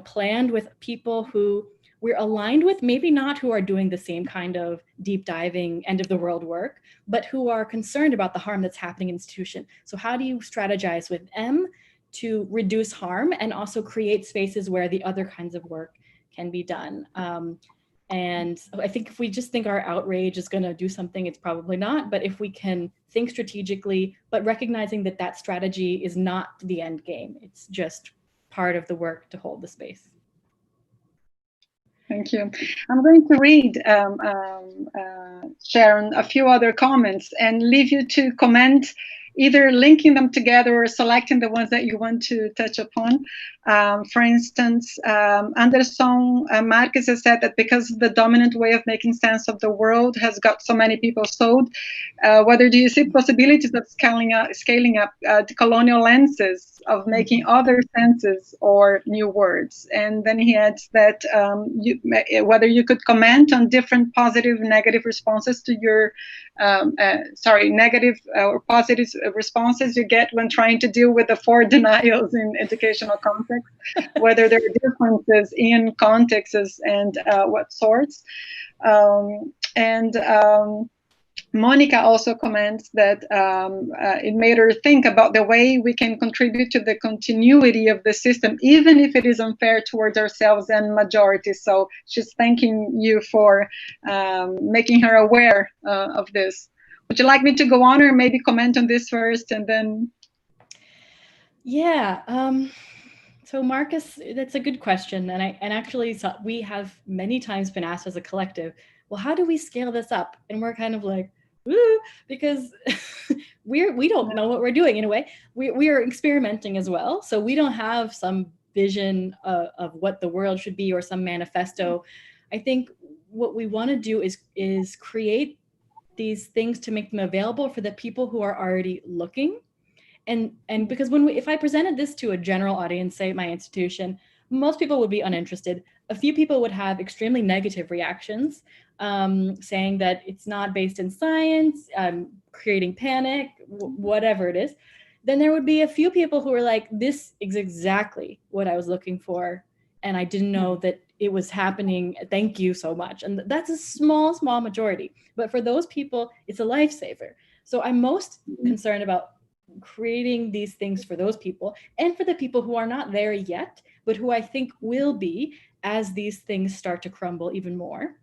planned with people who we're aligned with, maybe not who are doing the same kind of deep diving end of the world work, but who are concerned about the harm that's happening in the institution. So how do you strategize with them to reduce harm and also create spaces where the other kinds of work can be done? And I think if we just think our outrage is going to do something, it's probably not. But if we can think strategically, but recognizing that that strategy is not the end game, it's just part of the work to hold the space. Thank you. I'm going to read, Sharon, a few other comments and leave you to comment, either linking them together or selecting the ones that you want to touch upon. For instance, Anderson Marquez has said that because the dominant way of making sense of the world has got so many people sold, whether do you see possibilities of scaling up the colonial lenses of making other senses or new words? And then he adds that whether you could comment on different positive, negative responses to your, negative or positive responses you get when trying to deal with the four denials in educational context, whether there are differences in contexts and what sorts. Monica also comments that it made her think about the way we can contribute to the continuity of the system, even if it is unfair towards ourselves and majorities. So she's thanking you for making her aware of this. Would you like me to go on, or maybe comment on this first and then? Yeah. So Marcus, that's a good question. And actually we have many times been asked as a collective, well, how do we scale this up? And we're kind of like, woo, because we don't know what we're doing in a way. We are experimenting as well. So we don't have some vision of what the world should be or some manifesto. I think what we want to do is create these things to make them available for the people who are already looking. And because if I presented this to a general audience, say at my institution, most people would be uninterested. A few people would have extremely negative reactions, saying that it's not based in science, creating panic, whatever it is. Then there would be a few people who were like, this is exactly what I was looking for, and I didn't know that it was happening. Thank you so much. And that's a small majority. But for those people, it's a lifesaver. So I'm most concerned about creating these things for those people and for the people who are not there yet, but who I think will be as these things start to crumble even more.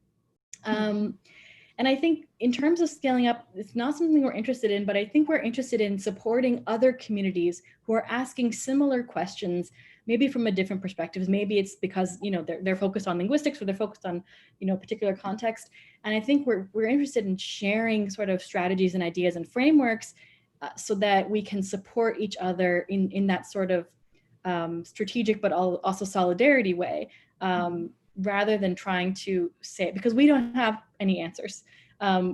And I think in terms of scaling up, it's not something we're interested in, but I think we're interested in supporting other communities who are asking similar questions, maybe from a different perspective. Maybe it's because, you know, they're focused on linguistics or they're focused on, you know, particular context. And I think we're interested in sharing sort of strategies and ideas and frameworks so that we can support each other in that sort of strategic, but also solidarity way, rather than trying to say, because we don't have any answers.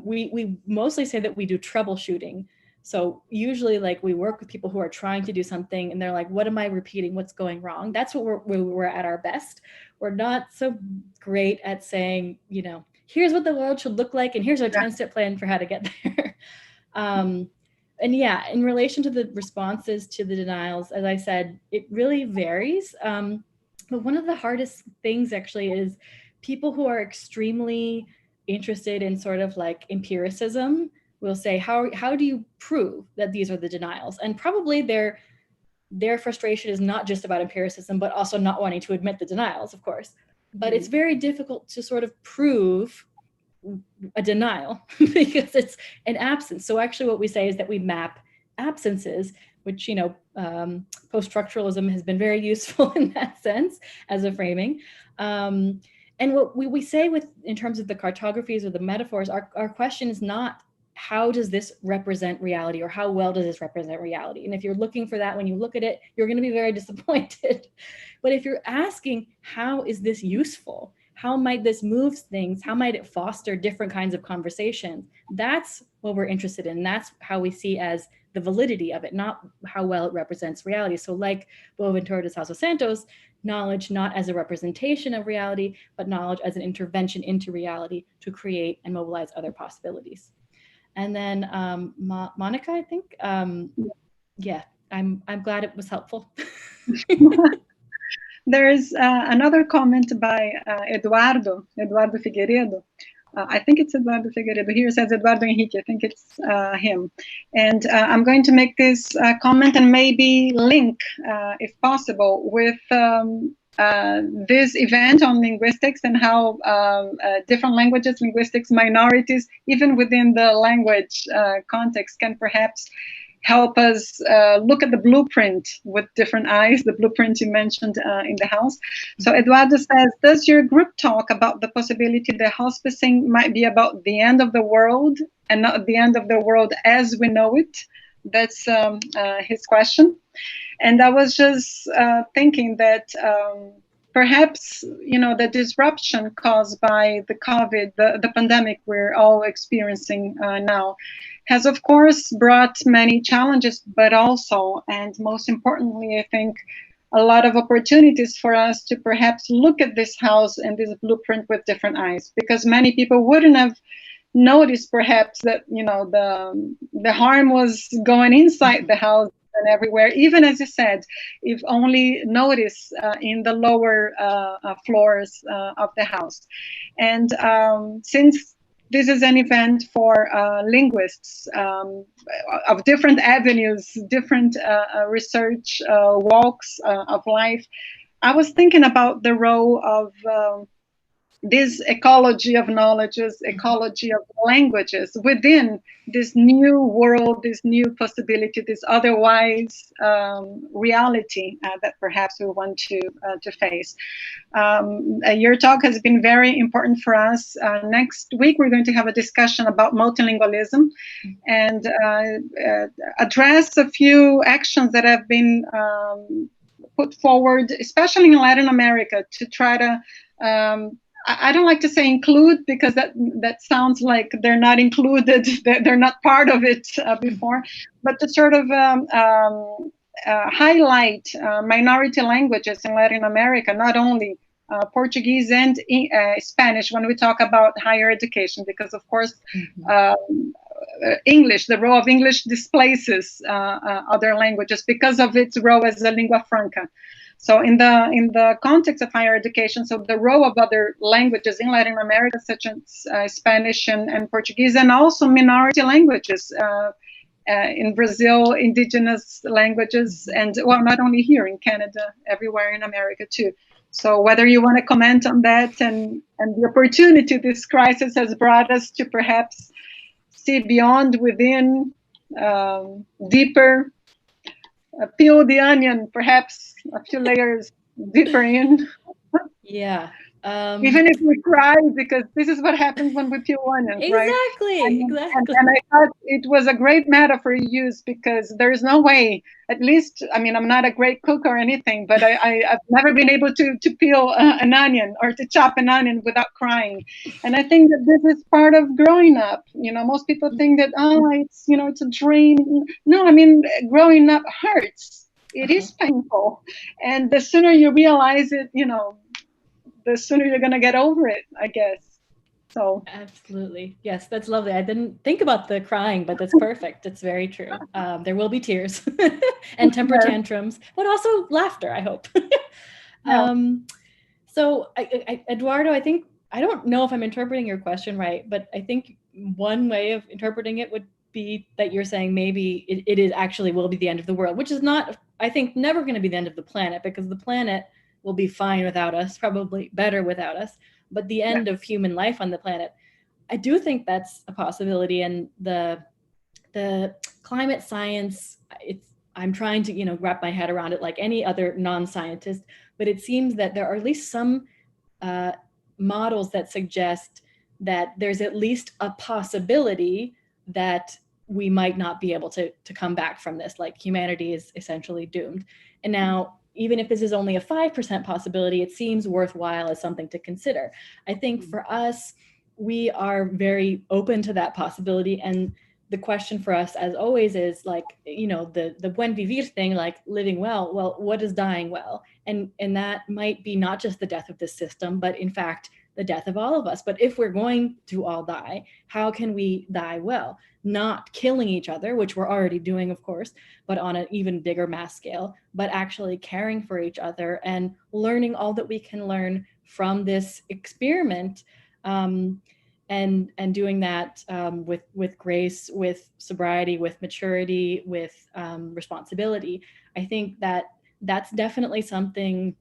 We mostly say that we do troubleshooting. So usually like we work with people who are trying to do something and they're like, what am I repeating? What's going wrong? That's what we're at our best. We're not so great at saying, you know, here's what the world should look like and here's our 10-step plan for how to get there. And yeah, in relation to the responses to the denials, as I said, it really varies. But one of the hardest things actually is people who are extremely interested in sort of like empiricism will say, how do you prove that these are the denials? And probably their frustration is not just about empiricism, but also not wanting to admit the denials, of course. But it's very difficult to sort of prove a denial because it's an absence. So actually what we say is that we map absences, which, you know, post-structuralism has been very useful in that sense as a framing. And what we say in terms of the cartographies or the metaphors, our question is not how does this represent reality or how well does this represent reality? And if you're looking for that when you look at it, you're going to be very disappointed. But if you're asking, how is this useful? How might this move things? How might it foster different kinds of conversations? That's what we're interested in. That's how we see as the validity of it, not how well it represents reality. So like Boaventura de Sousa Santos, knowledge not as a representation of reality, but knowledge as an intervention into reality to create and mobilize other possibilities. And then Monica, I think, yeah, I'm glad it was helpful. There is another comment by Eduardo Figueiredo. I think it's Eduardo Figueiredo. Here it says Eduardo Henrique. I think it's him. And I'm going to make this comment and maybe link, if possible, with this event on linguistics and how different languages, linguistics, minorities, even within the language context, can perhaps help us look at the blueprint with different eyes, the blueprint you mentioned in the house. So Eduardo says, does your group talk about the possibility that hospicing might be about the end of the world and not the end of the world as we know it? That's his question. And I was just thinking that perhaps, you know, the disruption caused by the COVID, the pandemic we're all experiencing now, has of course brought many challenges, but also, and most importantly, I think, a lot of opportunities for us to perhaps look at this house and this blueprint with different eyes, because many people wouldn't have noticed perhaps that, you know, the harm was going inside the house and everywhere, even as you said, if only notice in the lower floors of the house. And since this is an event for linguists of different avenues, different research walks of life, I was thinking about the role of this ecology of knowledges, ecology of languages within this new world, this new possibility, this otherwise reality that perhaps we want to face. Your talk has been very important for us. Next week, we're going to have a discussion about multilingualism and address a few actions that have been put forward, especially in Latin America, to try to I don't like to say include, because that sounds like they're not included, they're not part of it before, but to sort of highlight minority languages in Latin America, not only Portuguese and Spanish when we talk about higher education, because of course English, the role of English displaces other languages because of its role as a lingua franca. So in the context of higher education, so the role of other languages in Latin America, such as Spanish and Portuguese, and also minority languages in Brazil, indigenous languages, and well, not only here in Canada, everywhere in America too. So whether you want to comment on that and the opportunity this crisis has brought us to perhaps see beyond, within, deeper, peel the onion, perhaps a few layers deeper in. Yeah. Even if we cry, because this is what happens when we peel onions, right? Exactly. And I thought it was a great metaphor you used, because there's no way, at least, I mean, I'm not a great cook or anything, but I've never been able to peel an onion or to chop an onion without crying. And I think that this is part of growing up. You know, most people think that, it's, it's a drain. No, I mean, growing up hurts. It is painful. And the sooner you realize it, the sooner you're going to get over it, I guess. So absolutely. Yes, that's lovely. I didn't think about the crying, but that's perfect. It's very true. There will be tears and temper tantrums, but also laughter, I hope. So Eduardo, I think, I don't know if I'm interpreting your question right, but I think one way of interpreting it would be that you're saying maybe it is actually will be the end of the world, which is not, I think, never going to be the end of the planet, because the planet will be fine without us, probably better without us, but the end of human life on the planet, I do think that's a possibility. And the climate science, I'm trying to, wrap my head around it like any other non-scientist, but it seems that there are at least some models that suggest that there's at least a possibility that we might not be able to come back from this, like humanity is essentially doomed. And now, even if this is only a 5% possibility, it seems worthwhile as something to consider. I think for us, we are very open to that possibility. And the question for us, as always, is like, the buen vivir thing, like living well. Well, what is dying well? And that might be not just the death of this system, but in fact, the death of all of us. But if we're going to all die, how can we die well? Not killing each other, which we're already doing, of course, but on an even bigger mass scale, but actually caring for each other and learning all that we can learn from this experiment, and doing that with grace, with sobriety, with maturity, with responsibility. I think that's definitely something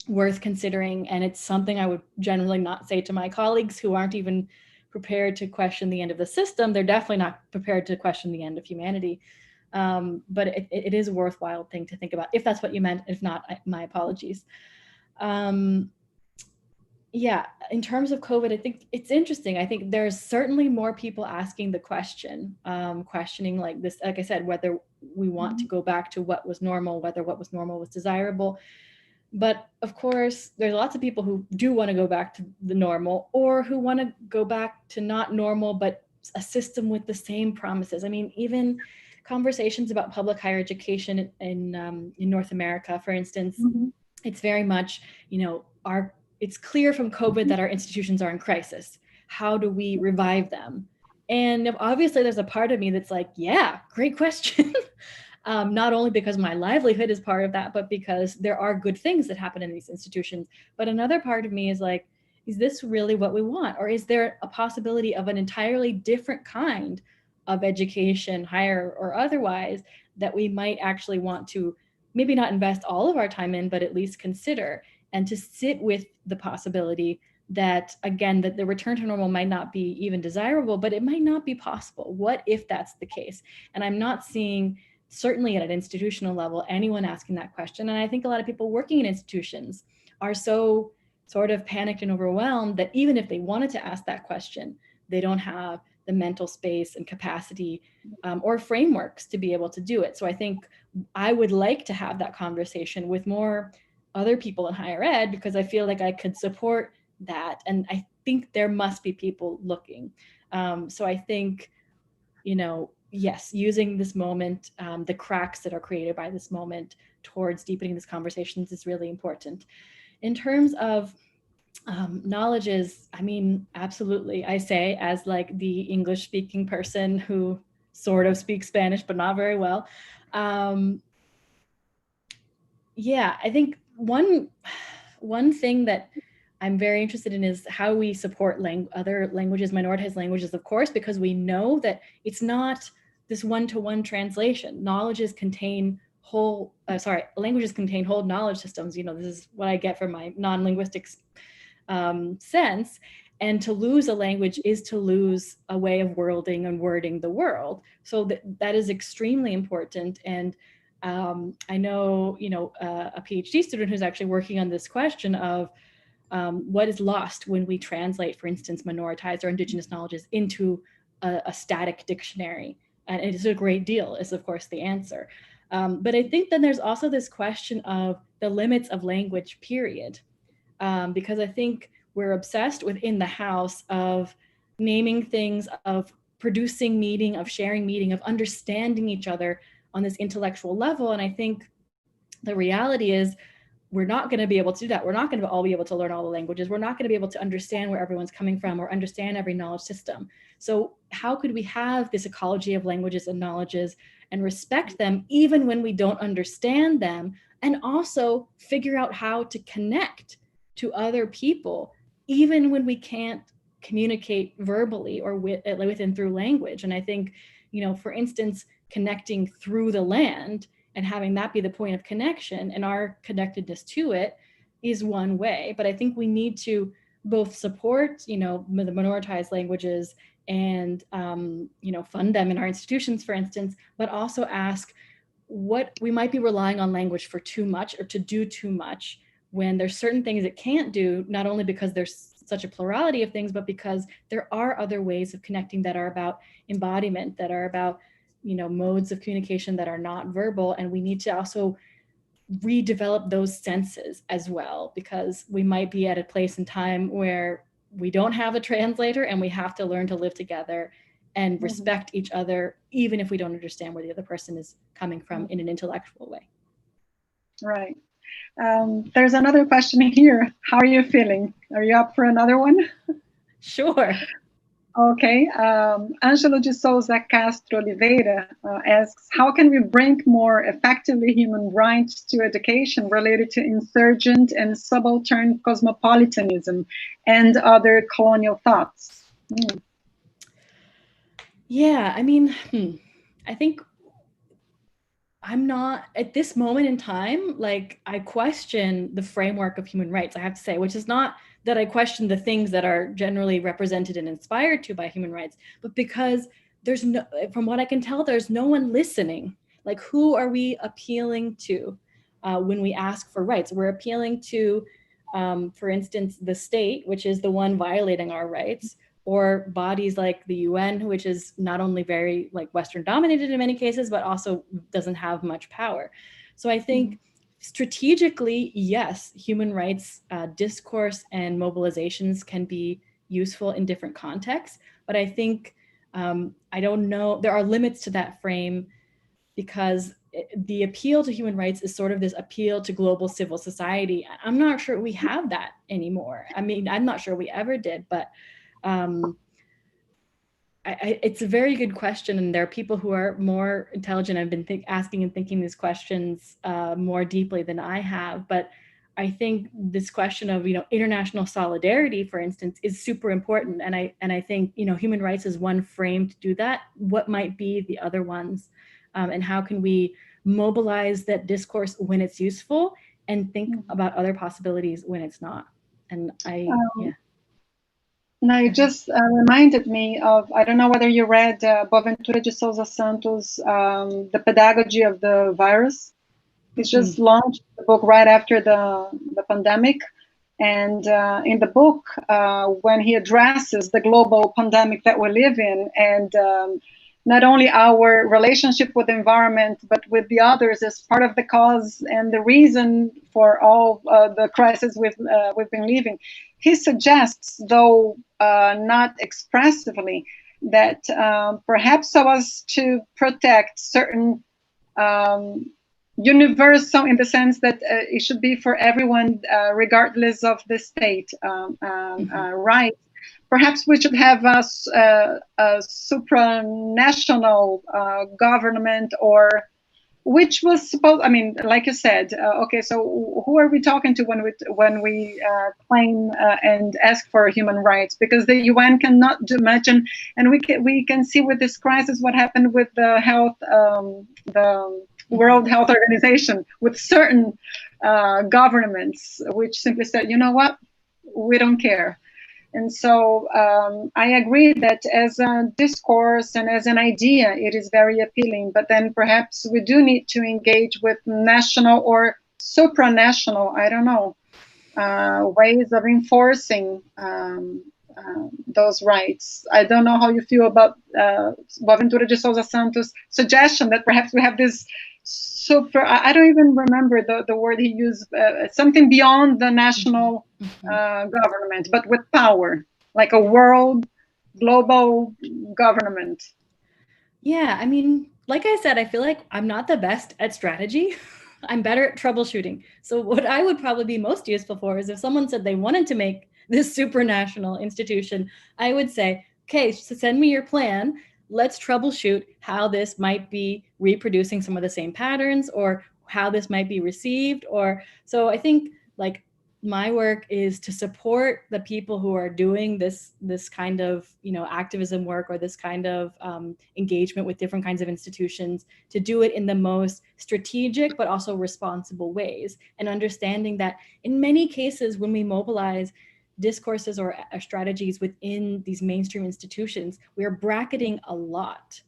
worth considering, and it's something I would generally not say to my colleagues who aren't even prepared to question the end of the system. They're definitely not prepared to question the end of humanity. But it is a worthwhile thing to think about, if that's what you meant. If not, my apologies. Yeah, in terms of COVID, I think it's interesting. I think there's certainly more people asking the question, questioning like this, like I said, whether we want to go back to what was normal, whether what was normal was desirable. But of course, there's lots of people who do want to go back to the normal, or who want to go back to not normal, but a system with the same promises. I mean, even conversations about public higher education in North America, for instance, it's very much, it's clear from COVID that our institutions are in crisis. How do we revive them? And obviously there's a part of me that's like, yeah, great question. Not only because my livelihood is part of that, but because there are good things that happen in these institutions. But another part of me is like, is this really what we want? Or is there a possibility of an entirely different kind of education, higher or otherwise, that we might actually want to maybe not invest all of our time in, but at least consider, and to sit with the possibility that, again, that the return to normal might not be even desirable, but it might not be possible. What if that's the case? And I'm not seeing, certainly at an institutional level, anyone asking that question. And I think a lot of people working in institutions are so sort of panicked and overwhelmed that even if they wanted to ask that question, they don't have the mental space and capacity or frameworks to be able to do it. So I think I would like to have that conversation with more other people in higher ed, because I feel like I could support that. And I think there must be people looking. So I think, yes, using this moment, the cracks that are created by this moment towards deepening these conversations is really important. In terms of knowledge absolutely. I say, as like the English speaking person who sort of speaks Spanish, but not very well. I think one thing that I'm very interested in is how we support other languages, minoritized languages, of course, because we know that it's not this one-to-one translation. Languages contain whole knowledge systems. This is what I get from my non-linguistics sense. And to lose a language is to lose a way of worlding and wording the world. So that is extremely important. And I know, a PhD student who's actually working on this question of what is lost when we translate, for instance, minoritized or indigenous knowledges into a static dictionary. And it is a great deal, is of course the answer. But I think then there's also this question of the limits of language, period. Because I think we're obsessed within the house of naming things, of producing meaning, of sharing meaning, of understanding each other on this intellectual level. And I think the reality is we're not going to be able to do that. We're not going to all be able to learn all the languages. We're not going to be able to understand where everyone's coming from or understand every knowledge system. So how could we have this ecology of languages and knowledges and respect them even when we don't understand them, and also figure out how to connect to other people even when we can't communicate verbally or within through language? And I think, for instance, connecting through the land and having that be the point of connection and our connectedness to it is one way. But I think we need to both support, the minoritized languages and, fund them in our institutions, for instance, but also ask what we might be relying on language for too much or to do too much when there's certain things it can't do, not only because there's such a plurality of things, but because there are other ways of connecting that are about embodiment, that are about modes of communication that are not verbal. And we need to also redevelop those senses as well, because we might be at a place in time where we don't have a translator and we have to learn to live together and respect each other, even if we don't understand where the other person is coming from in an intellectual way. Right. There's another question here. How are you feeling? Are you up for another one? Sure. Okay. Angelo de Souza Castro Oliveira asks, how can we bring more effectively human rights to education related to insurgent and subaltern cosmopolitanism and other colonial thoughts? Yeah, I think I'm not, at this moment in time, like, I question the framework of human rights, I have to say, which is not that I question the things that are generally represented and inspired to by human rights, but because there's no, from what I can tell, there's no one listening. Like, who are we appealing to when we ask for rights? We're appealing to, for instance, the state, which is the one violating our rights, or bodies like the UN, which is not only very like Western dominated in many cases, but also doesn't have much power. So I think strategically, yes, human rights discourse and mobilizations can be useful in different contexts, but I think, I don't know, there are limits to that frame, because the appeal to human rights is sort of this appeal to global civil society. I'm not sure we have that anymore. I'm not sure we ever did, but it's a very good question, and there are people who are more intelligent. I've been asking and thinking these questions more deeply than I have, but I think this question of international solidarity, for instance, is super important, and I think human rights is one frame to do that. What might be the other ones, and how can we mobilize that discourse when it's useful and think about other possibilities when it's not? And No, it just reminded me of, I don't know whether you read Boaventura de Souza Santos' The Pedagogy of the Virus. He's just launched the book right after the pandemic. And in the book, when he addresses the global pandemic that we live in, and not only our relationship with the environment, but with the others as part of the cause and the reason for all the crises we've been living, he suggests, though not expressively, that perhaps so as to protect certain universal, in the sense that it should be for everyone, regardless of the state, right? Perhaps we should have a supranational government, or which was supposed, I mean, like you said, okay, so who are we talking to when we claim and ask for human rights? Because the UN cannot do much, and we can see with this crisis what happened with the health, the World Health Organization, with certain governments which simply said, you know what, we don't care. And so I agree that as a discourse and as an idea, it is very appealing. But then perhaps we do need to engage with national or supranational, I don't know, ways of enforcing those rights. I don't know how you feel about Boaventura de Souza Santos' suggestion that perhaps we have this I don't even remember the word he used, something beyond the national government, but with power, like a world global government. Yeah, I mean, like I said, I feel like I'm not the best at strategy. I'm better at troubleshooting. So what I would probably be most useful for is if someone said they wanted to make this supranational institution, I would say, okay, so send me your plan. Let's troubleshoot how this might be reproducing some of the same patterns, or how this might be received. Or so I think, like, my work is to support the people who are doing this kind of, you know, activism work, or this kind of engagement with different kinds of institutions, to do it in the most strategic but also responsible ways, and understanding that in many cases when we mobilize discourses or strategies within these mainstream institutions, we are bracketing a lot,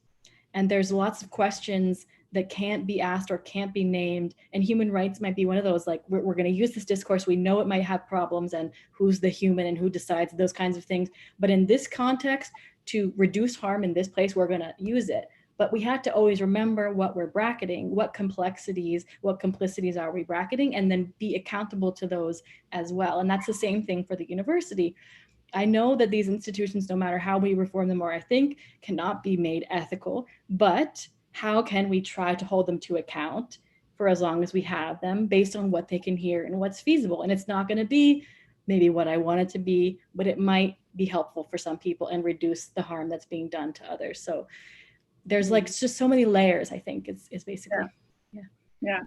and there's lots of questions that can't be asked or can't be named, and human rights might be one of those. Like, we're going to use this discourse, we know it might have problems, and who's the human and who decides, those kinds of things, but in this context, to reduce harm in this place, we're going to use it. But we have to always remember what we're bracketing, what complexities, what complicities are we bracketing, and then be accountable to those as well. And that's the same thing for the university. I know that these institutions, no matter how we reform them or I think, cannot be made ethical, but how can we try to hold them to account for as long as we have them, based on what they can hear and what's feasible? And it's not going to be maybe what I want it to be, but it might be helpful for some people and reduce the harm that's being done to others. So there's like just so many layers, I think, is basically. Yeah.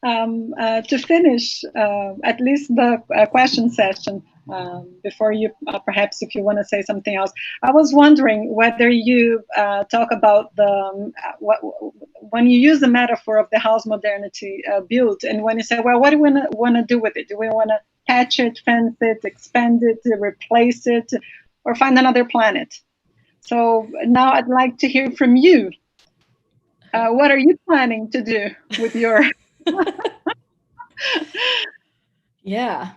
To finish, at least the question session, before you, perhaps if you want to say something else, I was wondering whether you talk about the when you use the metaphor of the house modernity built, and when you say, well, what do we want to do with it? Do we want to patch it, fence it, expand it, replace it, or find another planet? So now I'd like to hear from you. What are you planning to do with your... Yeah.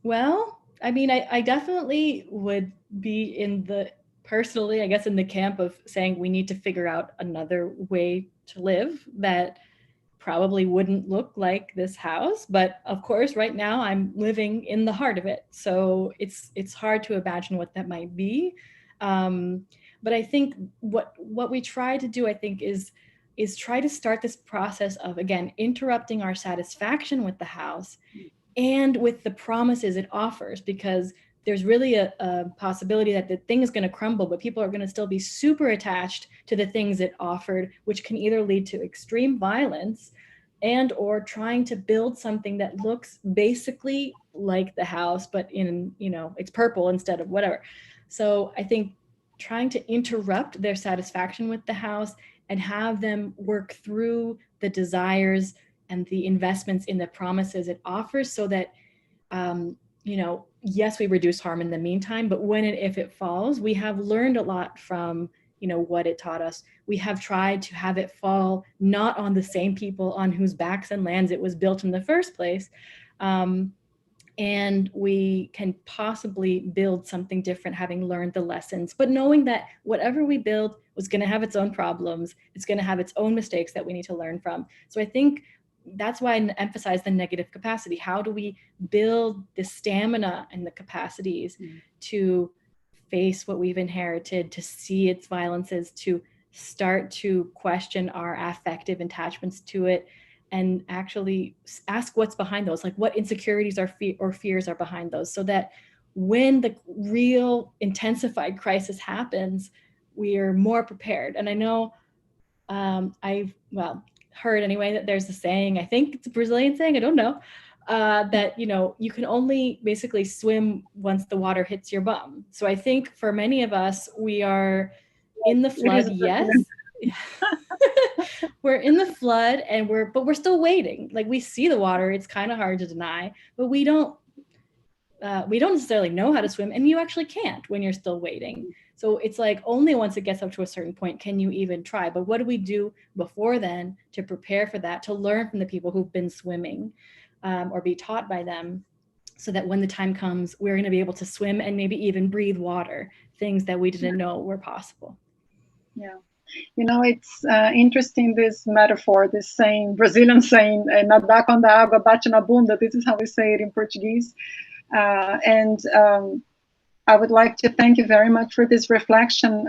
Well, I mean, I definitely would be personally, I guess, in the camp of saying we need to figure out another way to live that probably wouldn't look like this house. But of course, right now I'm living in the heart of it. So it's hard to imagine what that might be. But I think what we try to do, I think, is try to start this process of, again, interrupting our satisfaction with the house and with the promises it offers, because there's really a possibility that the thing is going to crumble, but people are going to still be super attached to the things it offered, which can either lead to extreme violence and or trying to build something that looks basically like the house, but in, you know, it's purple instead of whatever. So I think trying to interrupt their satisfaction with the house and have them work through the desires and the investments in the promises it offers, so that yes, we reduce harm in the meantime, but when and if it falls, we have learned a lot from, what it taught us. We have tried to have it fall not on the same people on whose backs and lands it was built in the first place. And we can possibly build something different having learned the lessons, but knowing that whatever we build was going to have its own problems. It's going to have its own mistakes that we need to learn from. So I think that's why I emphasize the negative capacity. How do we build the stamina and the capacities to face what we've inherited, to see its violences, to start to question our affective attachments to it, and actually ask what's behind those, like what insecurities or fears are behind those, so that when the real intensified crisis happens, we are more prepared. And I know I've heard anyway that there's a saying, I think it's a Brazilian saying, I don't know, that you can only basically swim once the water hits your bum. So I think for many of us, we are in the flood, yes. We're in the flood and we're still waiting. Like, we see the water, it's kind of hard to deny, but we don't necessarily know how to swim, and you actually can't when you're still waiting. So it's like only once it gets up to a certain point can you even try. But what do we do before then to prepare for that, to learn from the people who've been swimming, or be taught by them, so that when the time comes, we're going to be able to swim and maybe even breathe water, things that we didn't know were possible. Yeah. It's interesting, this metaphor, this saying, Brazilian saying, nadar quando a água bate na bunda. This is how we say it in Portuguese. And I would like to thank you very much for this reflection,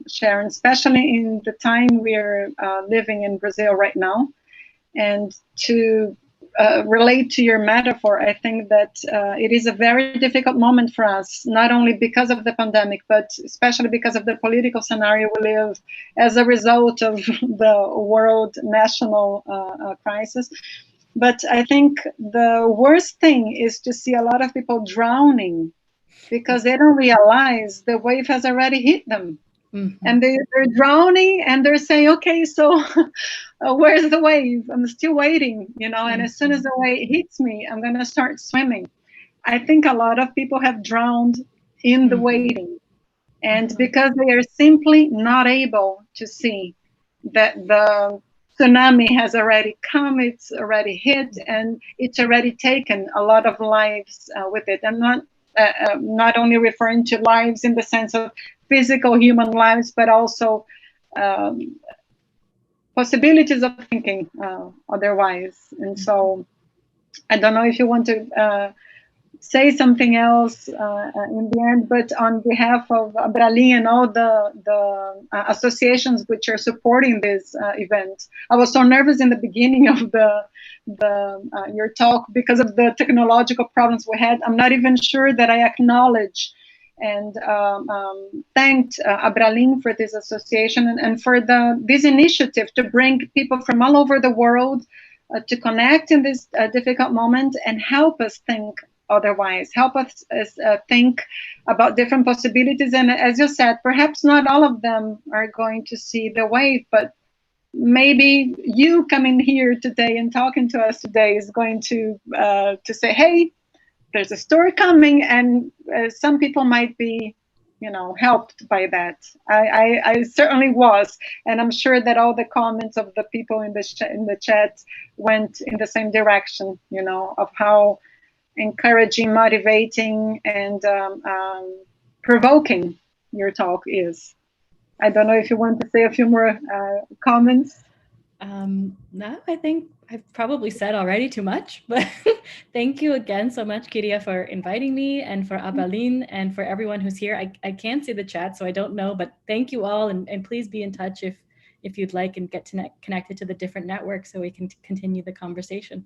Sharon, especially in the time we're living in Brazil right now. And to relate to your metaphor, I think that it is a very difficult moment for us, not only because of the pandemic, but especially because of the political scenario we live as a result of the world national crisis. But I think the worst thing is to see a lot of people drowning because they don't realize the wave has already hit them. Mm-hmm. And they're drowning and they're saying, okay, so where's the wave? I'm still waiting, and as soon as the wave hits me, I'm going to start swimming. I think a lot of people have drowned in the waiting, and because they are simply not able to see that the tsunami has already come, it's already hit, and it's already taken a lot of lives with it. I'm not only referring to lives in the sense of physical human lives, but also possibilities of thinking otherwise. And so I don't know if you want to say something else in the end, but on behalf of Abralin and all the associations which are supporting this event, I was so nervous in the beginning of your talk because of the technological problems we had. I'm not even sure that I acknowledge and thanked Abralin for this association and for this initiative to bring people from all over the world to connect in this difficult moment and help us think otherwise, help us think about different possibilities. And as you said, perhaps not all of them are going to see the wave, but maybe you coming here today and talking to us today is going to say, hey, there's a story coming, and some people might be, helped by that. I certainly was, and I'm sure that all the comments of the people in the chat went in the same direction, of how encouraging, motivating, and provoking your talk is. I don't know if you want to say a few more comments. No, I think I've probably said already too much, but thank you again so much, Keita, for inviting me, and for Abralin, and for everyone who's here. I can't see the chat, so I don't know, but thank you all, and please be in touch if you'd like, and get connected to the different networks so we can continue the conversation.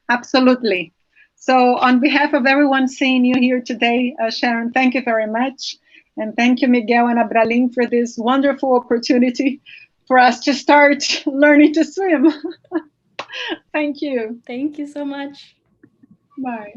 Absolutely. So on behalf of everyone seeing you here today, Sharon, thank you very much. And thank you, Miguel and Abralin, for this wonderful opportunity for us to start learning to swim. Thank you. Thank you so much. Bye.